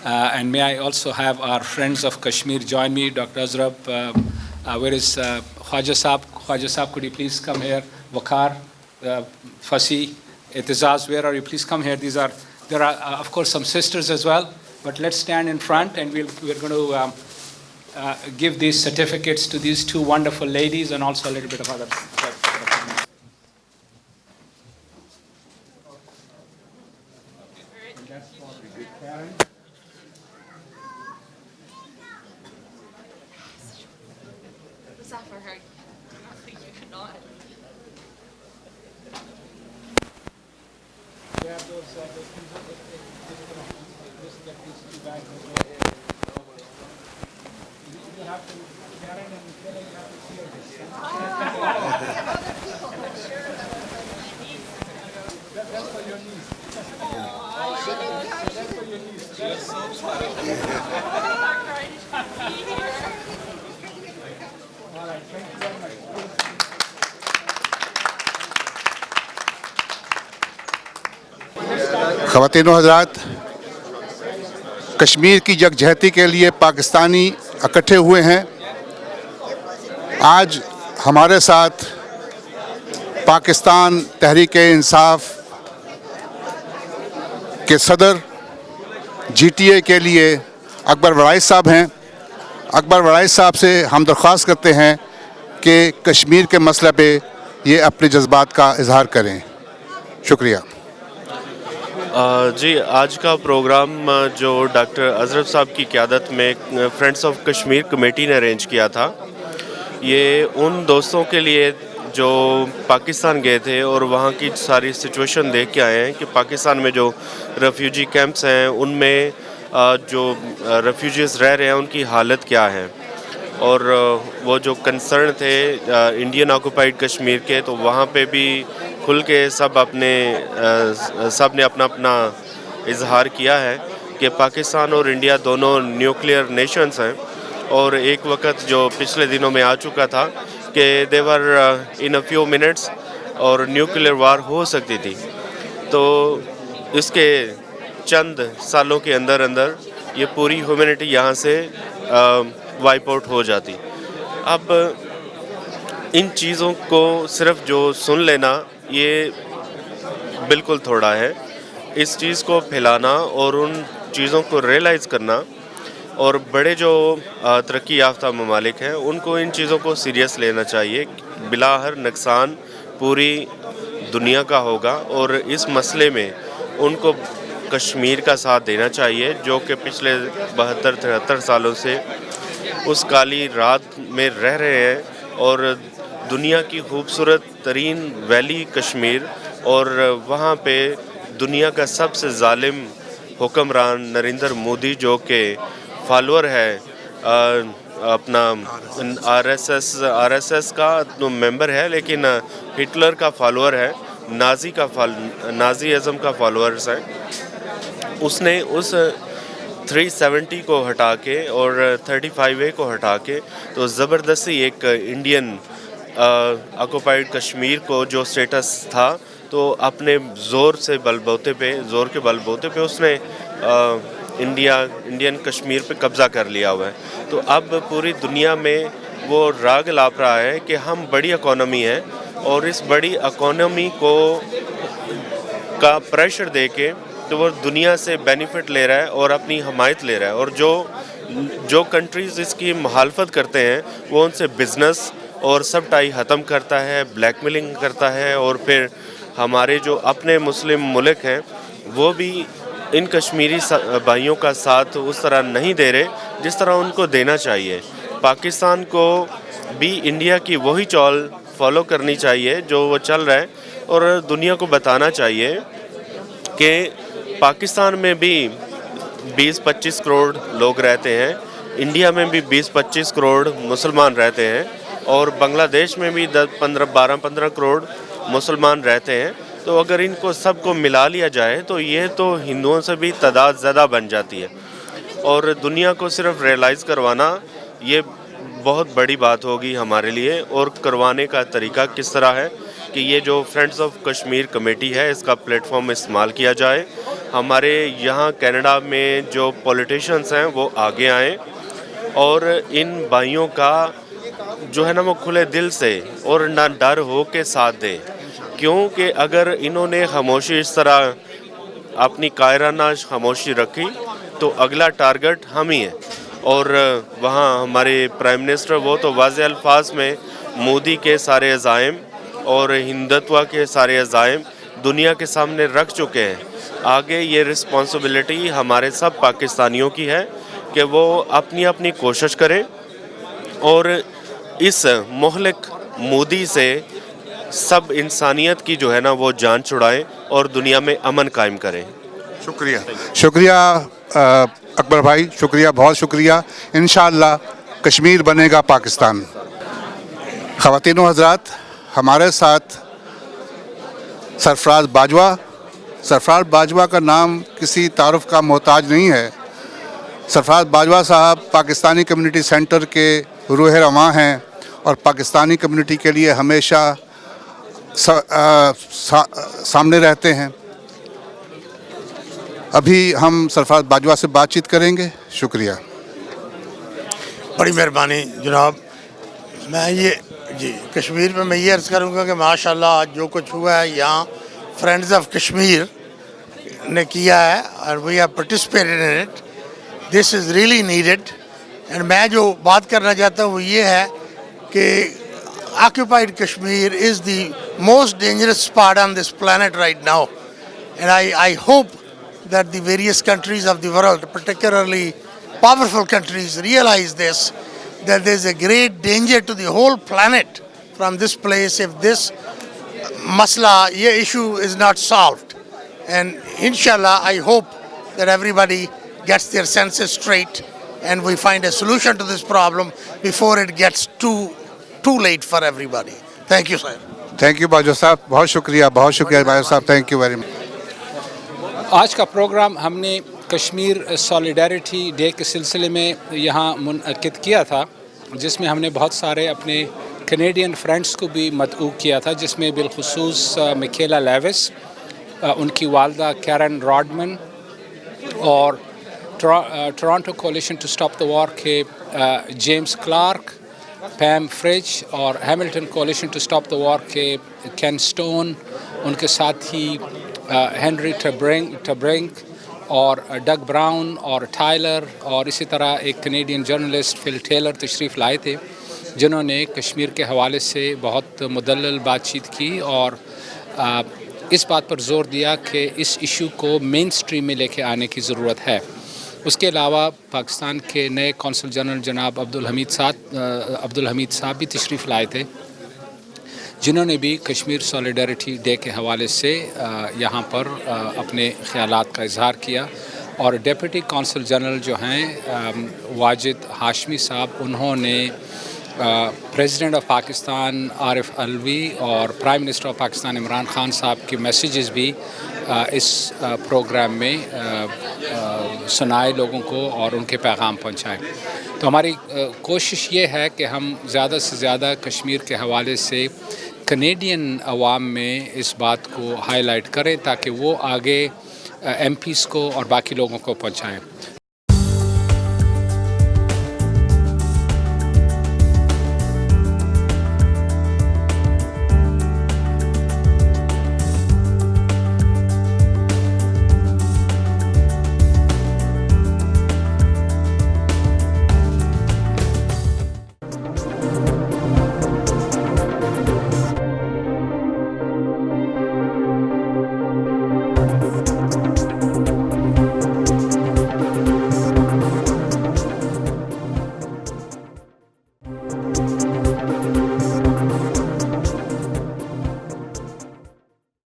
And may I also have our friends of Kashmir join me? Dr. Azrab, where is Khwaja Saab? Khwaja Saab, could you please come here? Waqar, Fasi, Itizaz, where are you? Please come here. There are, of course, some sisters as well. But let's stand in front, and we're going to give these certificates to these two wonderful ladies, and also a little bit of others. Was that for her? You could not. You have to, Karen and Michaela, you have to clear this. That's for your niece. That's for your niece. That's so sorry. All right, thank you very much. ख़वातीन व हज़रात, कश्मीर की यकजहती के लिए पाकिस्तानी इकट्ठे हुए हैं। आज हमारे साथ पाकिस्तान तहरीक इंसाफ के सदर GTA के लिए अकबर वराइस साहब हैं। अकबर वराइस साहब से हम दरख्वास्त करते हैं कि कश्मीर के मसले पे ये अपने जज्बात का इजहार करें। शुक्रिया। जी, आज का प्रोग्राम जो डॉक्टर अजरफ साहब की क़यादत में फ्रेंड्स ऑफ कश्मीर कमेटी ने अरेंज किया था, ये उन दोस्तों के लिए जो पाकिस्तान गए थे और वहाँ की सारी सिचुएशन देख के आए हैं कि पाकिस्तान में जो रेफ्यूजी कैंप्स हैं उनमें जो रेफ्यूजीज़ रह रहे हैं उनकी हालत क्या है, और वो जो कंसर्न थे इंडियन ऑक्युपाइड कश्मीर के, तो वहाँ पे भी खुल के सब ने अपना अपना इजहार किया है कि पाकिस्तान और इंडिया दोनों न्यूक्लियर नेशंस हैं, और एक वक्त जो पिछले दिनों में आ चुका था कि देवर इन अ फ्यू मिनट्स और न्यूक्लियर वार हो सकती थी। तो इसके चंद सालों के अंदर अंदर ये पूरी ह्यूमैनिटी यहाँ से वाइप आउट हो जाती। अब इन चीज़ों को सिर्फ जो सुन लेना ये बिल्कुल थोड़ा है, इस चीज़ को फैलाना और उन चीज़ों को रियलाइज़ करना, और बड़े जो तरक्की याफ्ता ममालिक हैं उनको इन चीज़ों को सीरियस लेना चाहिए। बिलाहर नुकसान पूरी दुनिया का होगा, और इस मसले में उनको कश्मीर का साथ देना चाहिए जो कि पिछले 72-73 सालों से उस काली रात में रह रहे हैं, और दुनिया की खूबसूरत तरीन वैली कश्मीर, और वहाँ पे दुनिया का सबसे ज़ालिम हुक्मरान नरेंद्र मोदी जो कि फॉलोअर है अपना आरएसएस का तो मेंबर है, लेकिन हिटलर का फॉलोअर है, नाज़ीज़म का फॉलोअर्स है। उसने उस 370 को हटा के और 35A को हटा के तो ज़बरदस्ती एक इंडियन ऑक्युपाइड कश्मीर को जो स्टेटस था तो अपने ज़ोर के बलबूते पे उसने इंडियन कश्मीर पे कब्ज़ा कर लिया हुआ है। तो अब पूरी दुनिया में वो राग लाप रहा है कि हम बड़ी इकोनॉमी है, और इस बड़ी इकोनॉमी का प्रेशर दे के तो वो दुनिया से बेनिफिट ले रहा है और अपनी हमायत ले रहा है, और जो कंट्रीज़ इसकी मुखालफत करते हैं वो उनसे बिज़नेस और सब टाई ख़त्म करता है, ब्लैकमेलिंग करता है, और फिर हमारे जो अपने मुस्लिम मुल्क हैं वो भी इन कश्मीरी भाइयों का साथ उस तरह नहीं दे रहे जिस तरह उनको देना चाहिए। पाकिस्तान को भी इंडिया की वही चाल फॉलो करनी चाहिए जो वो चल रहा है, और दुनिया को बताना चाहिए कि पाकिस्तान में भी 20-25 करोड़ लोग रहते हैं, इंडिया में भी 20-25 करोड़ मुसलमान रहते हैं, और बांग्लादेश में भी 12-15 करोड़ मुसलमान रहते हैं। तो अगर इनको सबको मिला लिया जाए तो ये तो हिंदुओं से भी तादाद ज़्यादा बन जाती है, और दुनिया को सिर्फ रियलाइज़ करवाना ये बहुत बड़ी बात होगी हमारे लिए। और करवाने का तरीका किस तरह है कि ये जो फ्रेंड्स ऑफ कश्मीर कमेटी है इसका प्लेटफॉर्म इस्तेमाल किया जाए। हमारे यहाँ कनाडा में जो पॉलिटिशियंस हैं वो आगे आएँ और इन भाइयों का जो है ना वो खुले दिल से और ना डर हो के साथ दें, क्योंकि अगर इन्होंने खामोशी इस तरह अपनी कायराना खामोशी रखी तो अगला टारगेट हम ही है। और वहाँ हमारे प्राइम मिनिस्टर वो तो वाज़ेह अल्फाज में मोदी के सारे अज़ाइम और हिंदुत्व के सारे अज़ाइम दुनिया के सामने रख चुके हैं। आगे ये रिस्पॉन्सिबिलिटी हमारे सब पाकिस्तानियों की है कि वो अपनी अपनी कोशिश करें और इस मोहलिक मोदी से सब इंसानियत की जो है ना वो जान छुड़ाएं और दुनिया में अमन कायम करें। शुक्रिया अकबर भाई, शुक्रिया, बहुत शुक्रिया। इंशाअल्लाह कश्मीर बनेगा पाकिस्तान। ख़वातीन व हज़रात, हमारे साथ सरफराज बाजवा का नाम किसी तारुफ का मोहताज नहीं है। सरफराज बाजवा साहब पाकिस्तानी कम्युनिटी सेंटर के रूह रवां हैं और पाकिस्तानी कम्युनिटी के लिए हमेशा सामने रहते हैं। अभी हम सरफराज बाजवा से बातचीत करेंगे। शुक्रिया। بڑی مہربانی جناب. میں یہ جی کشمیر میں میں یہ عرض کروں گا کہ ماشاءاللہ آج جو کچھ ہوا ہے یہاں فرینڈز آف کشمیر نے کیا ہے اور we have participated in it. This is really needed. And میں جو بات کرنا چاہتا ہوں وہ یہ ہے کہ occupied Kashmir is the most dangerous spot on this planet right now. And I hope that the various countries of the world, particularly powerful countries, realize this, that there is a great danger to the whole planet from this place if this issue is not solved. And inshallah, I hope that everybody gets their senses straight and we find a solution to this problem before it gets too late for everybody. Thank you, sir. Thank you Bajwa sahib, بہت شکریہ باجو صاحب, thank you very much. آج کا programme ہم نے Kashmir solidarity day کے سلسلے میں یہاں منعقد کیا تھا, جس میں ہم نے بہت سارے اپنے کینیڈین فرینڈس کو بھی مدعو کیا تھا, جس میں بالخصوص میکیلا لیوس, ان کی والدہ کیرن راڈمن, اور Toronto coalition to stop the war کے جیمز کلارک, پیم فریج, اور Hamilton coalition to stop the war کے کین سٹون, ان کے ساتھ ہی ہینری ٹبرنک اور ڈگ براؤن اور ٹائلر, اور اسی طرح ایک کینیڈین جرنلسٹ فل ٹیلر تشریف لائے تھے, جنہوں نے کشمیر کے حوالے سے بہت مدلل بات چیت کی اور اس بات پر زور دیا کہ اس ایشو کو مین سٹریم میں لے کے آنے کی ضرورت ہے. اس کے علاوہ پاکستان کے نئے کونسل جنرل جناب عبدالحمید صاحب بھی تشریف لائے تھے, جنہوں نے بھی کشمیر سالیڈیرٹی ڈے کے حوالے سے یہاں پر اپنے خیالات کا اظہار کیا. اور ڈیپٹی کونسل جنرل جو ہیں واجد ہاشمی صاحب, انہوں نے پریزیڈنٹ آف پاکستان عارف علوی اور prime minister of Pakistan Imran Khan صاحب کے میسیجز بھی اس پروگرام میں سنائے لوگوں کو اور ان کے پیغام پہنچائے. تو ہماری کوشش یہ ہے کہ ہم زیادہ سے زیادہ کشمیر کے حوالے سے کینیڈین عوام میں اس بات کو ہائی لائٹ کریں تاکہ وہ آگے ایم پیز کو اور باقی لوگوں کو پہنچائیں.